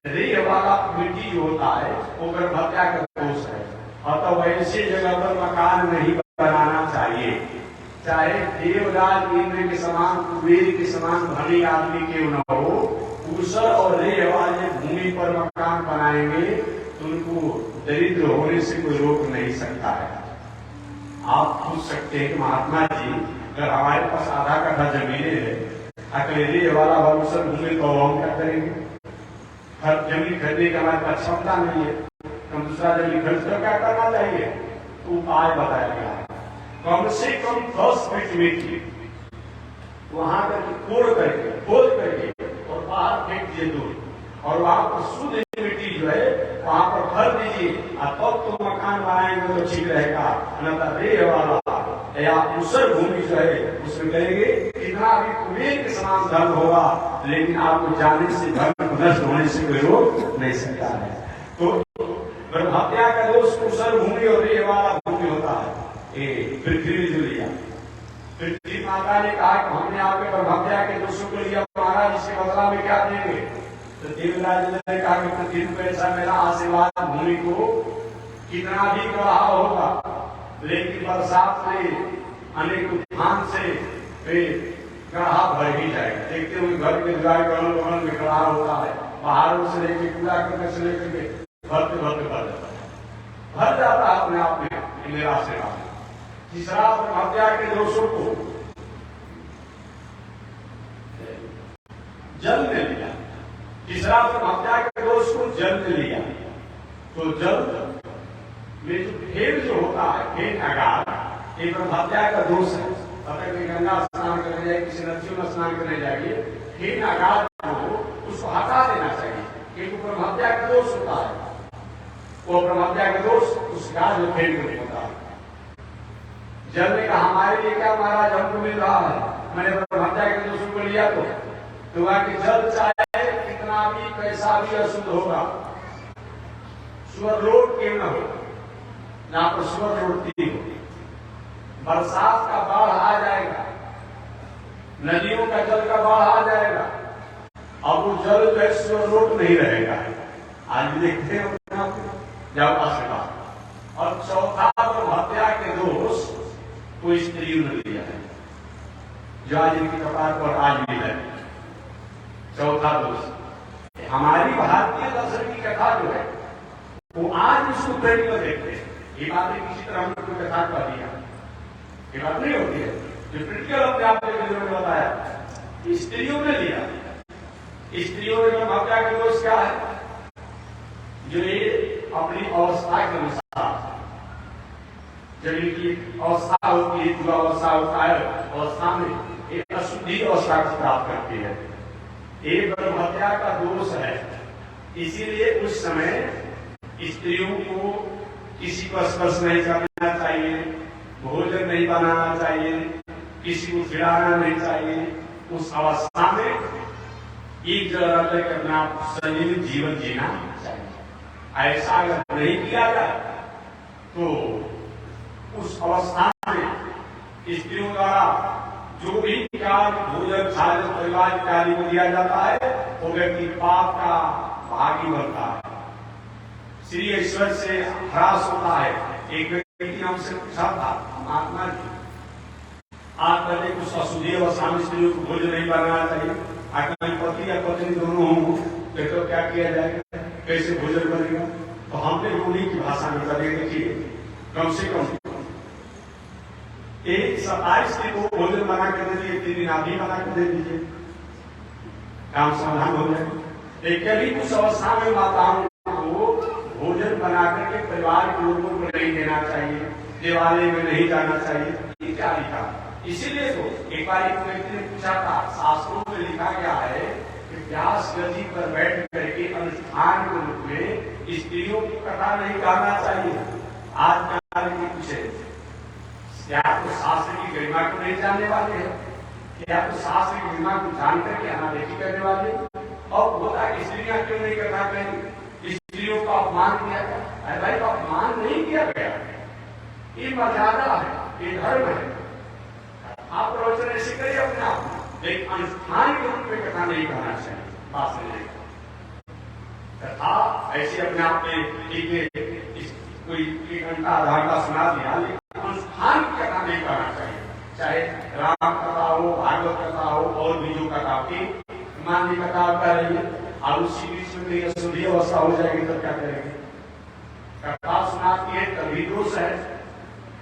रेह वाला मिट्टी जो होता है, वो ब्रह्महत्या का दोष है। और तो वैसे जगह पर मकान नहीं बनाना चाहिए, चाहे देवराज इंद्र के समान, कुबेर के समान धनी आदमी क्यों न हो, ऊसर और रेह वाले भूमि पर मकान बनाएंगे तो उनको दरिद्र होने से कोई रोक नहीं सकता है। आप पूछ सकते हैं कि महात्मा जी अगर हमारे पास आधा कट्ठा जमीन है, अकेले वाला ऊसर भूमि तो हम क्या करेंगे? हर जमीन खरीदने की हमारे पास क्षमता नहीं है, हम दूसरा जमीन खरीद कर क्या करना चाहिए? तो उपाय बताया गया है, कम से कम 10 फीट मिट्टी वहां तक खोद करके और बाहर फेंक दीजिए दूर, और वहां पर शुद्ध मिट्टी जो है वहां पर भर दीजिए, और तब तो मकान बनाएंगे तो ठीक रहेगा। अन्यथा रेह वाला या ऊसर भूमि जो है उसमें करेंगे, कितना भी कुबेर के समान धन होगा, लेकिन आपको जाने से धन नष्ट होने से कोई रोक नहीं सकता है। तो ब्रह्महत्या का दोष ऊसर भूमि और रेह वाला भूमि होता है। पृथ्वी जो लिया, पृथ्वी माता माता ने कहा कि हमने आपके ब्रह्महत्या के दोषों को लिया, महाराज इसके बदला में क्या देंगे? तो देवराज ने कहा कि प्रतिदिन पैसा मेरा आशीर्वाद भूमि को कितना भी कड़ा होगा, लेकिन बरसात से अनेक तूफान से गढ़ा भर ही जाएगा। देखते हुए घर के द्वार गगन में खड़ा होता है, बाहरों से लेके पूरा करने से लेकर भरते भरते भर जाता है अपने आप में मेरा आशीर्वाद। तीसरा ब्रह्महत्या के दोषों को जल ने लिया। तीसरा ब्रह्महत्या के दोष को जल ने लिया। तो जल में जो फेर जो होता है, फेर अगार, ये ब्रह्महत्या का दोष है। अगर गंगा स्नान करने जाए, किसी नदियों में स्नान करने जाइए, फेर अगार को उसको हटा देना चाहिए, क्योंकि ब्रह्महत्या का दोष होता है। वो ब्रह्महत्या का दोष उस गाज में फेर को नहीं होता है। जल ने कहा हमारे लिए क्या महाराज, हमको मिल रहा है, मैंने ब्रह्महत्या के दोषों को लिया तो वहां के जल चाहे कितना भी कैसा भी अशुद्ध होगा, स्वर्लोक क्यों न हो, जहां पर स्वर्लोक हो, बरसात का बाढ़ आ जाएगा, नदियों का जल का बाढ़ आ जाएगा, अब वो जल जो है स्वर्लोक नहीं रहेगा। आज भी देखते हैं जब आशीर्वाद। और चौथा ब्रह्महत्या के दोष कोई स्त्रियों ने लिया है, जो आज इनकी कपार पर आज भी है। चौथा दोष हमारी भारतीय दर्शन की कथा जो है वो आज उसको प्रेम में देखते हैं। ये बातें किसी तरह हमने कोई कथा कर दिया, ये बात नहीं होती है। जो क्रिटिकल अपने आप ने बताया स्त्रियों ने लिया। स्त्रियों ने ब्रह्महत्या के दोष क्या है? जो ये अपनी अवस्था के अनुसार, जब इनकी अवस्था होती है, युवा अवस्था होता है, अवस्था में एक अशुद्धि अवस्था को प्राप्त करती है। एक ब्रह्महत्या का दोष है। इसीलिए उस समय स्त्रियों को किसी को स्पर्श नहीं करना चाहिए, भोजन नहीं बनाना चाहिए, किसी को खिलाना नहीं चाहिए। उस अवस्था में एक जगह तक अपना संजीवित जीवन जीना चाहिए। ऐसा अगर नहीं किया जाए तो उस अवस्था में स्त्रियों द्वारा जो भी कार्य भोजन साधन परिवार इत्यादि को दिया जाता है वो व्यक्ति पाप का भागी बनता है, श्री ईश्वर से ह्रास होता है। एक व्यक्ति ने हमसे पूछा था, महात्मा जी आप कहते कुछ अशुद्धि अवस्था में स्त्रियों को भोजन नहीं बनाना चाहिए, अगर पति या पत्नी दोनों हों तो क्या किया जाएगा, कैसे भोजन बनेगा? तो हमने उन्हीं की भाषा में कर देखिए, कम से कम एक 27 दिन को भोजन बना कर दे दीजिए, 3 दिन आप ही बना कर दे दीजिए, काम समाधान हो जाए। एक कभी कुछ अवस्था में माताओं को भोजन बना करके परिवार के लोगों को नहीं देना चाहिए, देवालय में नहीं जाना चाहिए, ये क्या लिखा? इसीलिए तो एक बार एक व्यक्ति ने पूछा था, शास्त्रों में लिखा गया है कि व्यास गति पर बैठ करके अनुष्ठान के रूप में स्त्रियों की कथा नहीं करना चाहिए। आज के पूछे क्या तो शास्त्र की गरिमा को नहीं जानने वाले हैं, क्या तो शास्त्र की गरिमा को जानकर के अनादेखी करने वाले? और होता कि स्त्रियां क्यों नहीं कथा करें? स्त्रियों का अपमान किया गया। अरे भाई अपमान नहीं किया गया, ये मर्यादा है, ये धर्म है। आप प्रवचन ऐसे करिए अपने आप में, लेकिन अनुष्ठान के रूप में कथा नहीं करना चाहिए। बात नहीं कथा ऐसे अपने आप में कोई 1 घंटा आधा घंटा सुना दिया, लेकिन अनुष्ठान की कथा नहीं करना चाहिए। चाहे राम कथा हो, भागवत कथा हो, और भी जो कथा की मान ली कथा कर रही है, अब उसी बीच में कोई अशुद्धि अवस्था हो जाएगी तो क्या करेंगे? कथा सुनाती है तभी दोष है,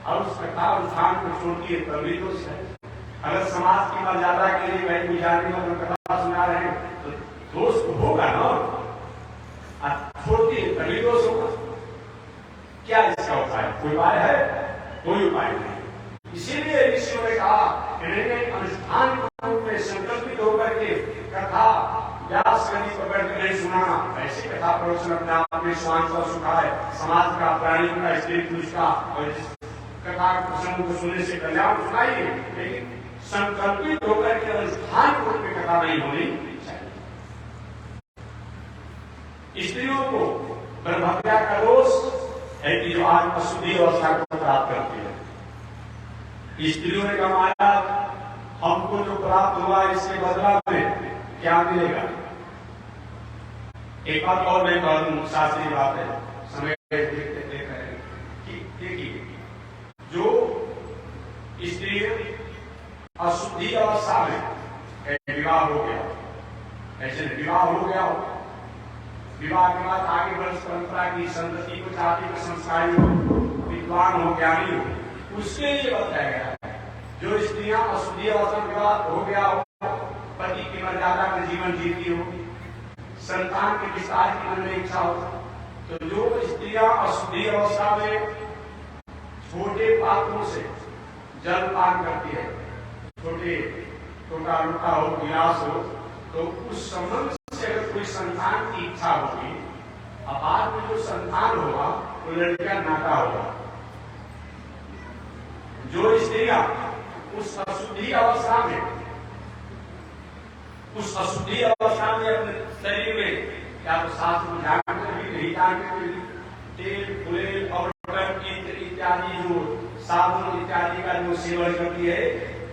और उस कथा अनुष्ठान को छोड़ती है तभी दोष है। अगर समाज की मर्यादा के लिए कहीं गुजारने में कथा सुना रहे हैं तो दोष तो होगा ना, छोड़ती है तभी दोष होगा। क्या इसका उपाय? कोई उपाय है? कोई उपाय नहीं। इसीलिए ऋषियों ने कहा अनुष्ठान के रूप में संकल्पित होकर के कथा व्यास गति पर बैठ कर नहीं सुनाना। ऐसी कथा प्रवचन अपने आप में स्वांत और सुखा है, समाज का, प्राणी का, स्त्री पुरुष का, और कथा प्रसंग को सुनने से कल्याण सुनाइए, लेकिन संकल्पित होकर के अनुष्ठान के रूप में कथा नहीं होनी चाहिए। स्त्रियों को ब्रह्महत्या का दोष है कि जो आज अशुद्धि अवस्था को प्राप्त करती है। स्त्रियों ने कमाया हमको जो प्राप्त हुआ इसके बदला में क्या मिलेगा? एक बात और मैं कह दूं, शास्त्रीय बात है, समय देख रहे हैं कि देखिए, जो स्त्री अशुद्धि अवस्था में विवाह हो गया, ऐसे विवाह हो गया हो, विवाह के बाद आगे वंश परंपरा की संतति को चाहती को संस्कारी हो, विद्वान हो, ज्ञानी हो, उसके लिए बताया गया है। जो स्त्रियां अशुद्धि अवस्था में विवाह हो गया हो, पति की मर्यादा में जीवन जीती हो, संतान के विस्तार की मन में इच्छा हो, तो जो स्त्रियां अशुद्धि अवस्था में छोटे पात्रों से जल पान करती है, छोटे छोटा लुटा हो, गिलास हो, तो उस संबंध से अगर कोई संतान की इच्छा होगी, अब बाद में जो संतान होगा वो लड़का नाता होगा। जो स्त्रियां उस अशुद्धि अवस्था में अपने शरीर में या तो शास्त्र में जानकर भी नहीं जानकर भी तेल फुलेल और इत्यादि जो साबुन इत्यादि का जो सेवन करती है,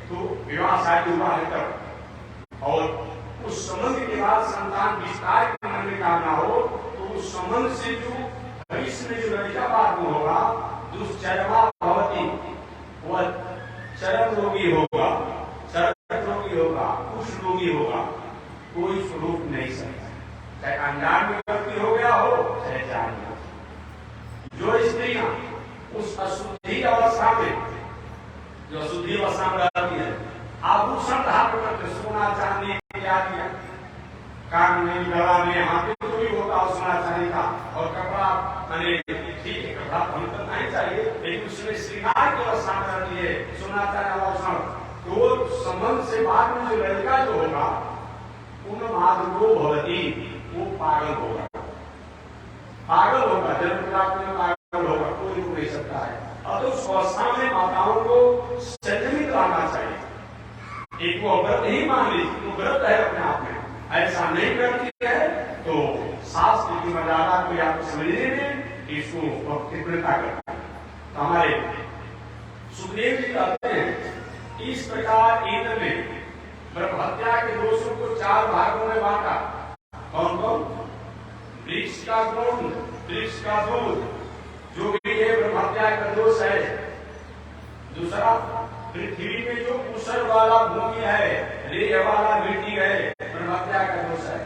तो विवाह शादी हुआ है तब, और उस संबंध के बाद संतान विस्तार के मन में कामना हो, तो उस संबंध से जो भविष्य में जो लड़का बाद में होगा, दुष्चर्मा भवती, वह चरम रोगी होगा, चरम रोगी होगा, कुष्ठ रोगी होगा, कोई स्वरूप नहीं सकता, चाहे अनजान में गलती हो गया हो, चाहे जान में। जो स्त्रियां उस अशुद्धि अवस्था में, जो अशुद्धि अवस्था में रहती है, आभूषण धारण करते, सोना चांदी इत्यादि, कान में, गला में, हाथ में जो भी होता है सोना चांदी का, और कपड़ा मैंने ठीक है, कपड़ा पहनना नहीं चाहिए, लेकिन उसमें श्रृंगार की अवस्था में रहती है, सोना चांदी आभूषण, तो संबंध से बाद में जो लड़का जो होगा, उन्मादो भवती, वो पागल होगा, जन्म प्राप्त में पागल होगा, कोई रुक नहीं सकता है। और तो उस अवस्था में माताओं को संयमित रहना चाहिए। एक वो व्रत ही मान लीजिए, वो व्रत है अपने आप में, ऐसा नहीं करती है तो शास्त्र की मर्यादा को या तो समझने में इसको कृपणता करता है। तो हमारे सुखदेव जी कहते हैं, इस प्रकार इंद्र ने ब्रह्म हत्या के दोषों को 4 भागों में बांटा। कौन कौन? वृक्ष का गुण, वृक्ष का दूध, जो भी है ब्रह्म हत्या का दोष है। दूसरा, पृथ्वी में जो ऊसर वाला भूमि है, रेह वाला मिट्टी है, ब्रह्म हत्या का दोष है।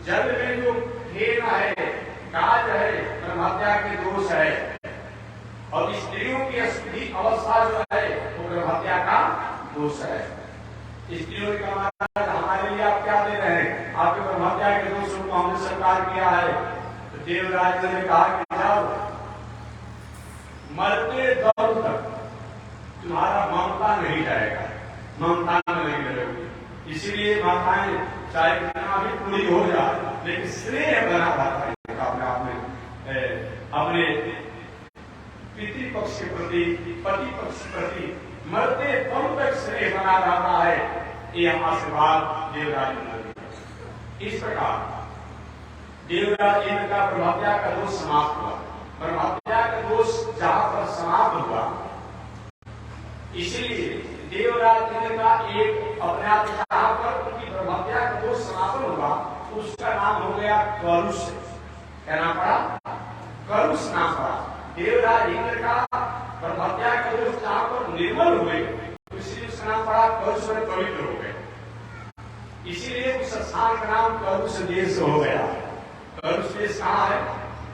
जल में जो फेन है, काज है, ब्रह्म हत्या के दोष है। और स्त्रियों की अशुद्धि अवस्था जो है वो ब्रह्म हत्या का दोष है। स्त्रियों का हमारे लिए आप क्या दे रहे हैं? आपके ब्रह्म हत्या के दोषों को हमने स्वीकार किया है। तो देवराज ने कहा कि जाओ, मरते दौर तक तुम्हारा ममता नहीं जाएगा, ममता में नहीं मिलेगी। इसीलिए माताएं चाहे कितना भी पूरी हो जाए, लेकिन स्नेह बना रहता है अपने आप में, अपने पितृ पक्ष के प्रति, पति पक्ष के प्रति मरते दम तक स्नेह बना रहता है। यह आशीर्वाद देवराज ने दिया। इस प्रकार देवराज इंद्र का ब्रह्म हत्या का दोष समाप्त हुआ। ब्रह्म हत्या का दोष जहां पर समाप्त हुआ, इसलिए देवराज इंद्र का एक अपने आप जहां पर उनकी ब्रह्म हत्या का दोष समापन हुआ, उसका नाम हो गया कलुष। क्या नाम पड़ा? कलुष नाम पड़ा। देवराज इंद्र का ब्रह्म हत्या का दोष जहां पर निर्मल हुए, इसलिए उसका नाम पड़ा कलुष, पवित्र हो गए। इसीलिए उस स्थान का नाम कलुष देश हो गया। कलुष देश कहाँ है?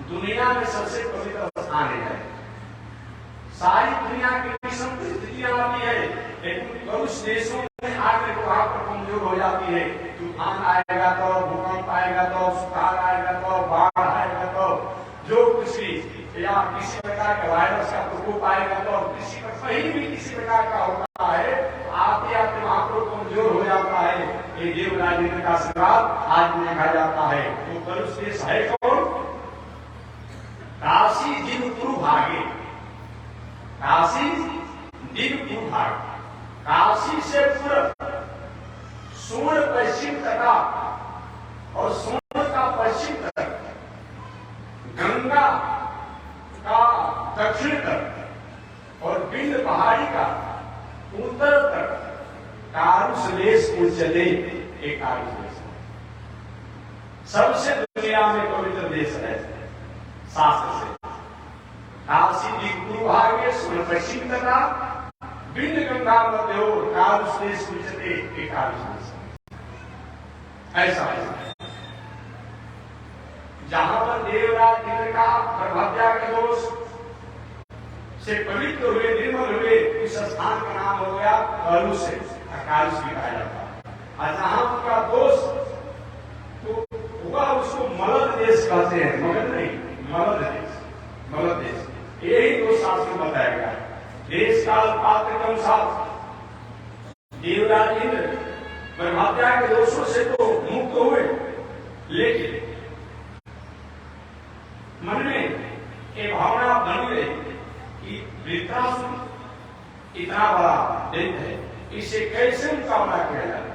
दुनिया में सबसे पवित्र स्थान है। सारी दुनिया की स्थितियां आती है, लेकिन कलुष देशों में आकर के वहां पर कमजोर हो जाती है। तूफान आएगा तो, भूकंप आएगा तो, सुखाड़ आएगा तो, बाढ़ आएगा तो, जो कुछ भी या किसी प्रकार का वायरस का प्रकोप आएगा तो, किसी पर कहीं भी किसी प्रकार का होता है, आते आते वहां पर कमजोर हो जाता है। ये देवराज इंद्र का श्राप आज देखा जाता है। तो कलुष देश है कौन? काशी जिनपुर भागे, काशी दिनपुर भाग, काशी से पूर्व सोन पश्चिम तथा और सोन का पश्चिम तक, गंगा का दक्षिण तक और बिंद पहाड़ी का उत्तर तक उच्यते एकादश देश। सबसे दुनिया में पवित्र देश है शास्त्र से। काशी दिग्गुरु भागे सुन पश्चिम तथा बिंद गंगा मध्य एकादश देश उच्यते एकादश देश। ऐसा है जहां पर देवराज इंद्र का प्रभाव्या के दोष से पवित्र हुए, निर्मल हुए, इस स्थान का नाम हो गया कलु से एकादश भी कहा जाता है। और जहां उनका दोष तो हुआ उसको मलद देश कहते हैं, मगध नहीं, मलद देश, मलद देश। यही दो शास्त्र में बताया गया है। देश काल पात्र के अनुसार देवराज इंद्र ब्रह्मत्या के दोषों से तो मुक्त हुए, लेकिन मन में एक भावना बन गई कि वृत्रासुर इतना बड़ा दैत्य है, इसे कैसे मुकाबला किया जाए।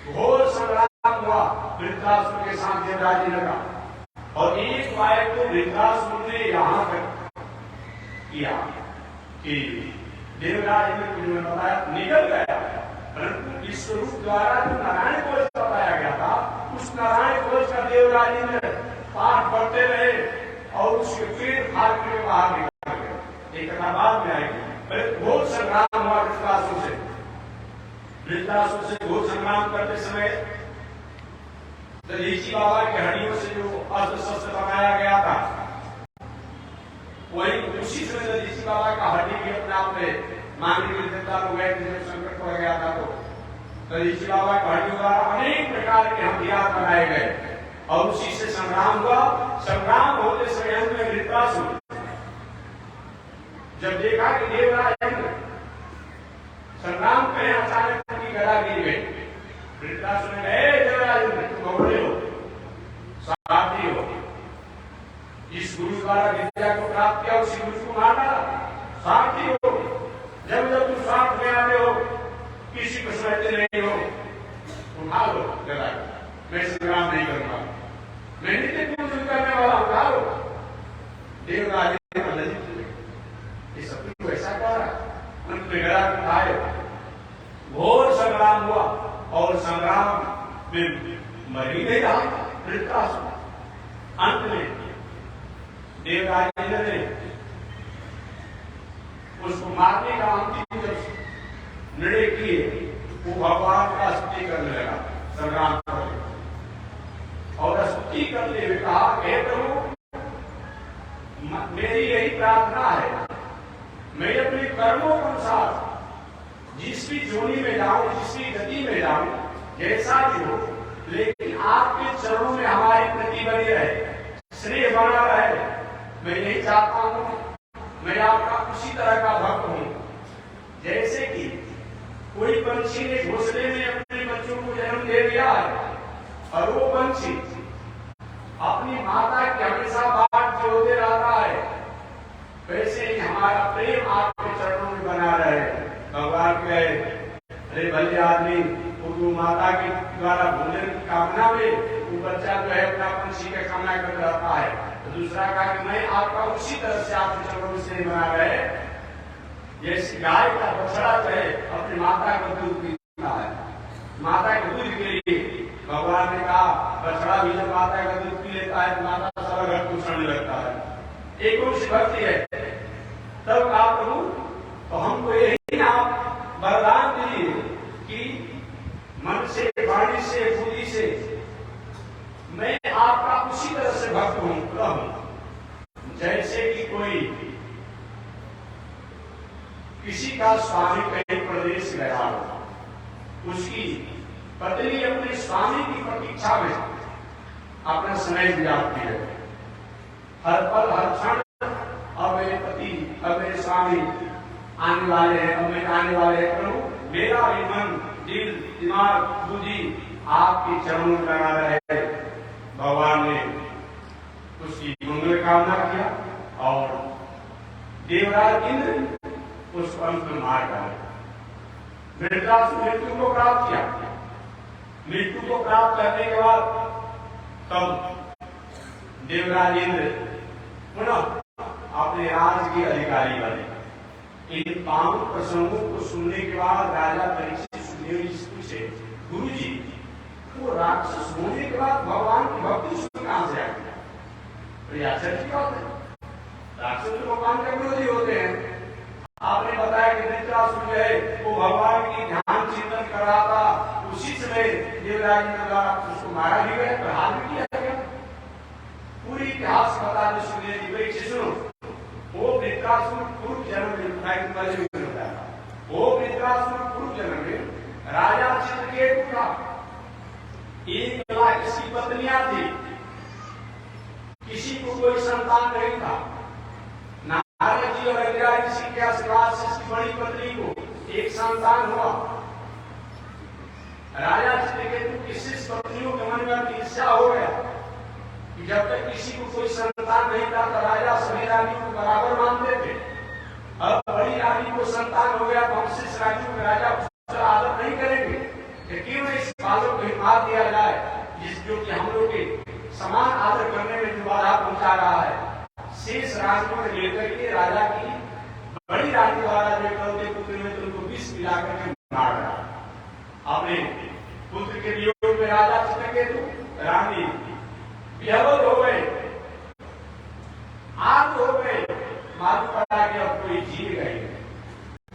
घोर संग्राम हुआ वृत्रासुर के साथ देवराज इंद्र का, और एक बार तो वृत्रासुर ने यहां तक किया कि देवराज इंद्र को जो बताया निकल गया, परंतु विश्वरूप द्वारा जो नारायण कोश बताया गया था, उस नारायण कोश का देवराज इंद्र पाठ पढ़ते रहे और उसके पेट फाड़ के बाहर निकाल गए। एक कथा बाद में आएगी। बहुत संग्राम हुआ वृत्रासुर से। वृत्रासुर से बहुत संग्राम करते समय दधीची बाबा की हड्डियों से जो अस्त्र शस्त्र बनाया गया था, वही उसी समय दधीची बाबा का हड्डी भी अपने आप में मांगने के लिए जनता लोग गए, जब संकट हो गया था तो दधीची बाबा की हड्डियों द्वारा अनेक प्रकार के हथियार बनाए गए और उसी से संग्राम हुआ। संग्राम होते समय अंत में वृत्रासुर जब देखा कि देवराज इंद्र संग्राम करें, अचानक उनकी गदा गिर गई। वृत्रासुर ने कहा, देवराज इंद्र तुम घोड़े हो, सारथी हो, जिस गुरु द्वारा विद्या को प्राप्त किया उसी गुरु को मार डाला, सारथी हो। जब जब तुम साथ में आते हो, किसी को समझते नहीं हो, उठा लो देवराज, मैं संग्राम नहीं करूंगा, मैं नित्य पूजन करने वाला उठा लो। देवराज सब ऐसा कर अंत में गदा उठाए। घोर संग्राम हुआ और संग्राम में मर ही नहीं रहा वृत्रासुर। अंत में देवराज इंद्र ने उसको मारने का अंतिम जब निर्णय किए, वो भगवान का स्तुति करने लगा संग्राम कर, और स्तुति करते हुए कहा, हे प्रभु मेरी यही प्रार्थना है, मैं अपने कर्मों के अनुसार जिस भी जोनी में जाऊं, जिस भी गति में जाऊं, जैसा भी हो, लेकिन आपके चरणों में हमारी प्रति बनी रहे, स्नेह बना रहे। मैं यही चाहता हूं, मैं आपका उसी तरह का भक्त हूं जैसे कि कोई पंछी ने घोंसले में अपने बच्चों को जन्म दे दिया है और वो पंछी अपनी माता की हमेशा बाट जोड़ते रहता है, वैसे ही हमारा प्रेम आपके चरणों में बना रहे। भगवान कहे, अरे भले आदमी वो माता के द्वारा भोजन की कामना में वो बच्चा जो है अपना पंछी का कामना कर रहता है, तो दूसरा कहा कि मैं आपका उसी तरह से आपके चरणों से बना रहे, जैसे गाय का बछड़ा जो है अपनी माता का दूध पीता है, माता के दूध के लिए भगवान ने कहा बछड़ा भी जब माता का दूध पी लेता है तो माता सारा घर पोषण लगता है। एक रूप से भक्ति है। तब आप प्रभु तो हमको यही आप वरदान दीजिए कि मन से, वाणी से, बुद्धि से मैं आपका उसी तरह से भक्त हूं जैसे कि कोई किसी का स्वामी कहीं प्रदेश गया हो, उसकी पत्नी अपने स्वामी की प्रतीक्षा में अपना समय गुजारती है। हर पल हर क्षण अब मेरे पति, अब मेरे स्वामी आने वाले हैं, अब मैं आने वाले हैं, प्रभु मेरा भी मन, दिल, दिमाग, बुद्धि आपके चरणों में लगा रहे। भगवान ने उसकी मंगल कामना किया और देवराज इंद्र उसको अंत में मार डाला। वृत्रासुर मृत्यु को प्राप्त किया। मृत्यु को प्राप्त करने के बाद तब देवराज इंद्र पुनः अपने राज के अधिकारी बने। इन पावन प्रसंगों को सुनने के बाद राजा परीक्षित सुखदेव जी से पूछे, गुरु जी वो राक्षस होने के बाद भगवान की भक्ति उसमें कहां से आएगी? आश्चर्य की बात है, राक्षस तो भगवान के विरोधी होते हैं। आपने बताया कि धृतराष्ट्र जो है वो भगवान की ध्यान चिंतन कर रहा था, उसी समय देवराज ने द्वारा उसको मारा भी गया, प्रहार भी किया गया। पूरी इतिहास बता दे सुखदेव जी, भाई सुनो, वो धृतराष्ट्र पूर्व जन्म में वो धृतराष्ट्र पूर्व जन्म में राजा चित्रकेतु था। 1 लाख इसकी पत्नियां थी, किसी को कोई संतान नहीं था। नारद जी और अग्रज ऋषि के आशीर्वाद से इसकी बड़ी पत्नी को एक संतान हुआ। राजा चित्रकेतु की 6 पत्नियों के मन में ईर्ष्या हो गया कि जब तक किसी को कोई संतान नहीं था तो राजा सभी रानियों को बराबर मानते थे। अब बड़ी रानी को संतान हो गया तो हम 6 रानियों के राजा उसका आदर नहीं करेंगे, क्यों इस बालक को मार दिया जाए जिसको कि हम लोग के समान आदर करने में जो बाधा पहुंचा रहा है। शेष रानियों को लेकर के राजा की बड़ी रानी द्वारा जो करते पुत्र में तुमको विष मिलाकर के मार रहा। अपने पुत्र के वियोग में राजा चित्रकेतु रानी विहवल हो गए, आग हो गए, मालूम पड़ा कि अब कोई जीव गए।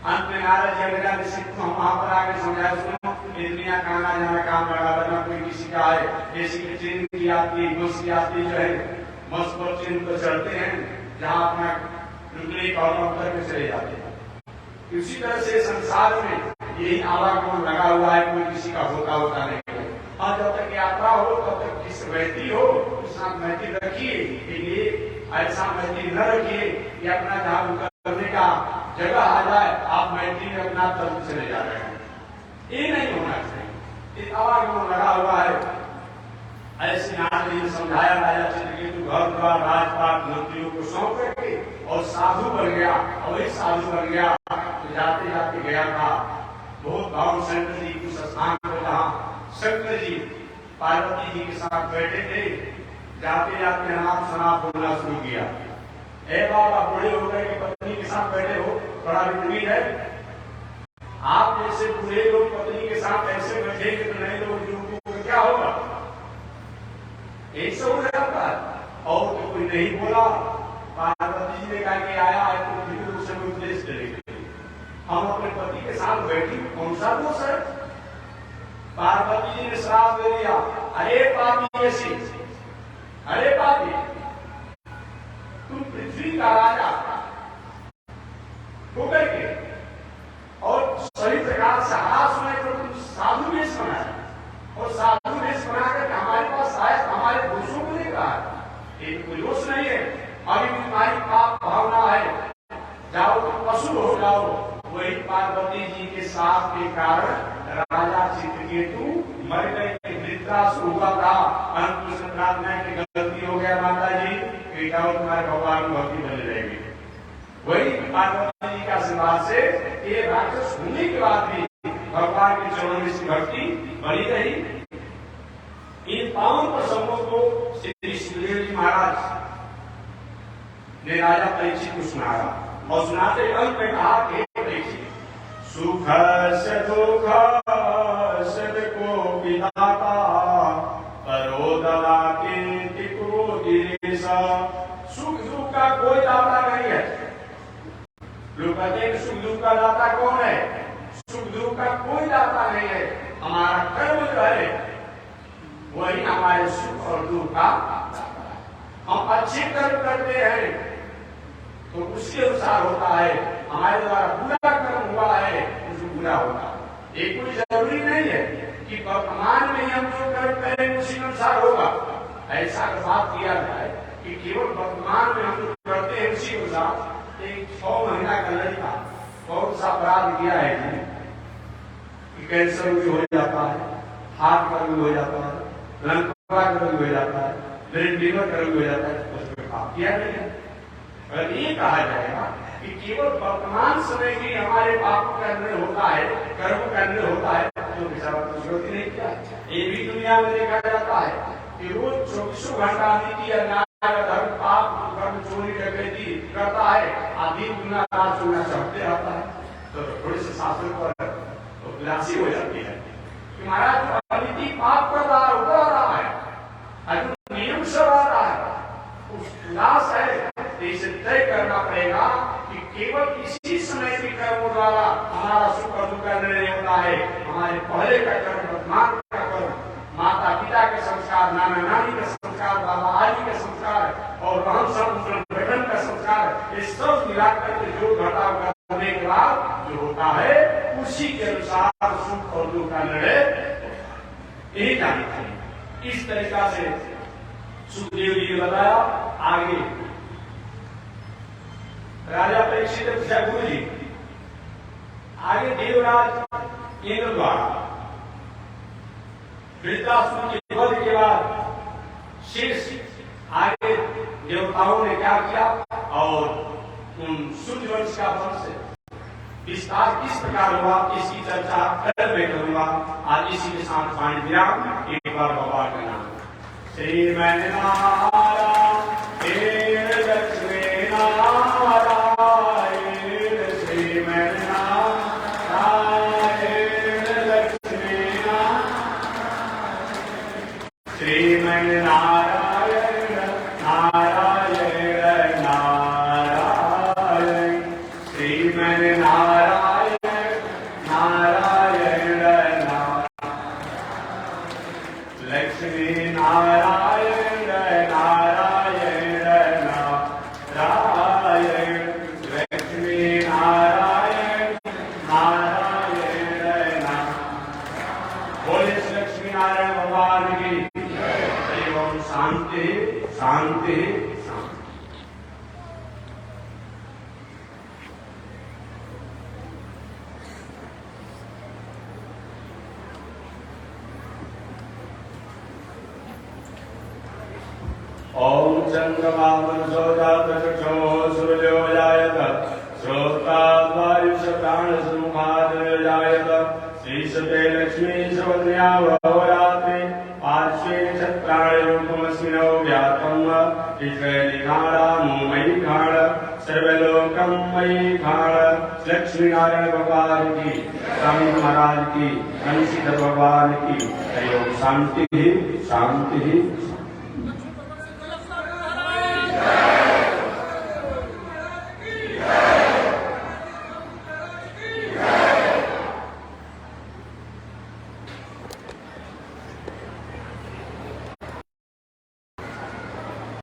अंत में नारद जी अग्रज ऋषि को वहां पर आके समझाया, सुनो ये दुनिया का आना जाना काम बड़ा बना कोई किसी का है, ऐसी की ट्रेन की यात्री बस की यात्री जो है मस्त पर ट्रेन पर चढ़ते हैं, जहाँ अपना रुकने का उतर के चले जाते हैं। इसी तरह से संसार में यही आवागमन लगा हुआ है, कोई किसी का होता नहीं है। और जब तक यात्रा हो तब तक किस मैत्री हो उस साथ मैत्री रखिए, ये ऐसा मैत्री न रखिए कि अपना जहाँ करने का जगह आ जाए आप मैत्री में अपना तर्क चले जा रहे हैं। ये नहीं होना चाहिए, इस आवागमन लगा हुआ है। ऐसे नारद जी ने समझाया, राजा चित्रकेतु घर द्वार राजपाट मंत्रियों को सौंप करके और साधु बन गया। और एक साधु बन गया तो जाते जाते गया था बहुत गांव शंकर जी कुछ स्थान पर, जहाँ शंकर जी पार्वती जी के साथ बैठे थे। जाते जाते नाम सना बोलना शुरू किया, ए बाबा बूढ़े होकर के पत्नी के साथ बैठे हो, बड़ा विपरीत है। आप जैसे बूढ़े लोग पत्नी के साथ ऐसे बैठेंगे तो नए लोग युवकों को क्या होगा? ऐसा हो जाता है। और तो कोई नहीं बोला। पार्वती जी ने कहा कि आया है तो फिर उसे उपदेश करेंगे, हम अपने पति के साथ बैठी, कौन सा दोष है? पार्वती जी ने श्राप दे दिया, अरे पापी ऐसी, अरे पापी तुम पृथ्वी का राजा होकर के और सही प्रकार से हाथ सुने तो तुम साधु वेश बनाया और साधु वेश बनाकर हमारे पास आए, हमारे दोषों को नहीं कहा। ये कोई दोष नहीं है, अभी तुम्हारी पाप भावना है, जाओ तुम पशु हो जाओ। वही पार्वती जी के साथ के कारण राजा चित्रकेतु मर गए। धृतराष्ट्र हुआ था, अंत में प्रार्थना की गलती हो गया, माता जी बेटा तुम्हारे भगवान की भक्ति बनी रहेगी। वही पार्वती जी का आशीर्वाद से ये राक्षस होने के बाद भी भगवान के चरणों में इसकी भक्ति बनी रही। इन पावन प्रसंगों को श्री सुखदेव जी महाराज ने राजा परीक्षित को सुनाया और सुनाते अंत में कहा कि परीक्षित, सुख से दुख को विदाता परोदला कीर्ति क्रोधीश। सुख दुख का कोई दाता नहीं है। लोग कहते हैं सुख दुख का दाता कौन है? सुख दुख का कोई दाता नहीं है। हमारा कर्म जो है वही हमारे सुख और दुख का। हम अच्छे कर्म करते हैं तो उसके अनुसार होता है, हमारे द्वारा बुरा कर्म हुआ है उसको बुरा होगा। ये कोई जरूरी नहीं है कि वर्तमान में हम जो कर्म करें उसी अनुसार होगा। ऐसा बात किया जाए कि केवल वर्तमान में हम जो करते हैं उसी अनुसार। एक 6 महीना का लड़का कौन सा अपराध किया है कि कैंसर भी हो जाता है, हार्ट का भी हो जाता है, लंग का भी हो जाता है, ब्रेन लीवर का भी हो जाता है, उसमें पाप किया नहीं है। अगर ये कहा जाएगा कि केवल वर्तमान समय ही हमारे पाप करने होता है, कर्म करने होता है, तो बेचारा कुछ गलती नहीं किया। ये भी दुनिया में देखा जाता है कि रोज 24 घंटा नीति अन्याय धर्म पाप कर्म चोरी डकैती करता है, आधी दुनिया रात चोरना चाहते रहता है, तो थोड़े से शासन पर तो विलासी हो जाती है। संस्कार, नाना नानी का संस्कार, बाबा आदि का संस्कार और वहन संगठन का संस्कार, इस सब मिलाकर के जो घटाव करने के बाद जो होता है उसी के अनुसार सुख और दुख का निर्णय यही जानी चाहिए। इस तरीका से सुखदेव जी ने बताया। आगे राजा परीक्षित गुरु जी आगे देवराज इंद्र द्वारा वृद्धाश्रम के वध के बाद शेष आगे देवताओं ने क्या किया और उन सूर्य वंश का वंश विस्तार किस प्रकार हुआ, इसकी चर्चा कल मैं करूंगा। आज इसी के साथ पानी विराम। एक बार भगवान का नाम श्रीमन नारायण लक्ष्मी नारायण, श्रीमन नारायण लक्ष्मी नारायण, श्रीमन नारायण नारायण नारायण, श्रीमन नारायण नारायण लक्ष्मी नारायण नारायण नारायण, लक्ष्मी नारायण नारायण। बोले लक्ष्मी नारायण भगवान की एवं शांति शांति शांति। ओम चंद्रमा मनसो जात चक्षो सूर्यो जायत, श्रोता वायुष प्राण समुखाद जायत, श्रीसते लक्ष्मी सवन्या भवरात्रि, पार्श्वे छत्राणि रूपमस्मिनो व्यातम्, ईश्वरीघाणा मयि घाण, सर्वलोकं मयि घाण। लक्ष्मी नारायण भगवान की, स्वामी महाराज की, हंसित भगवान की। हरि ओम। शांति शांति।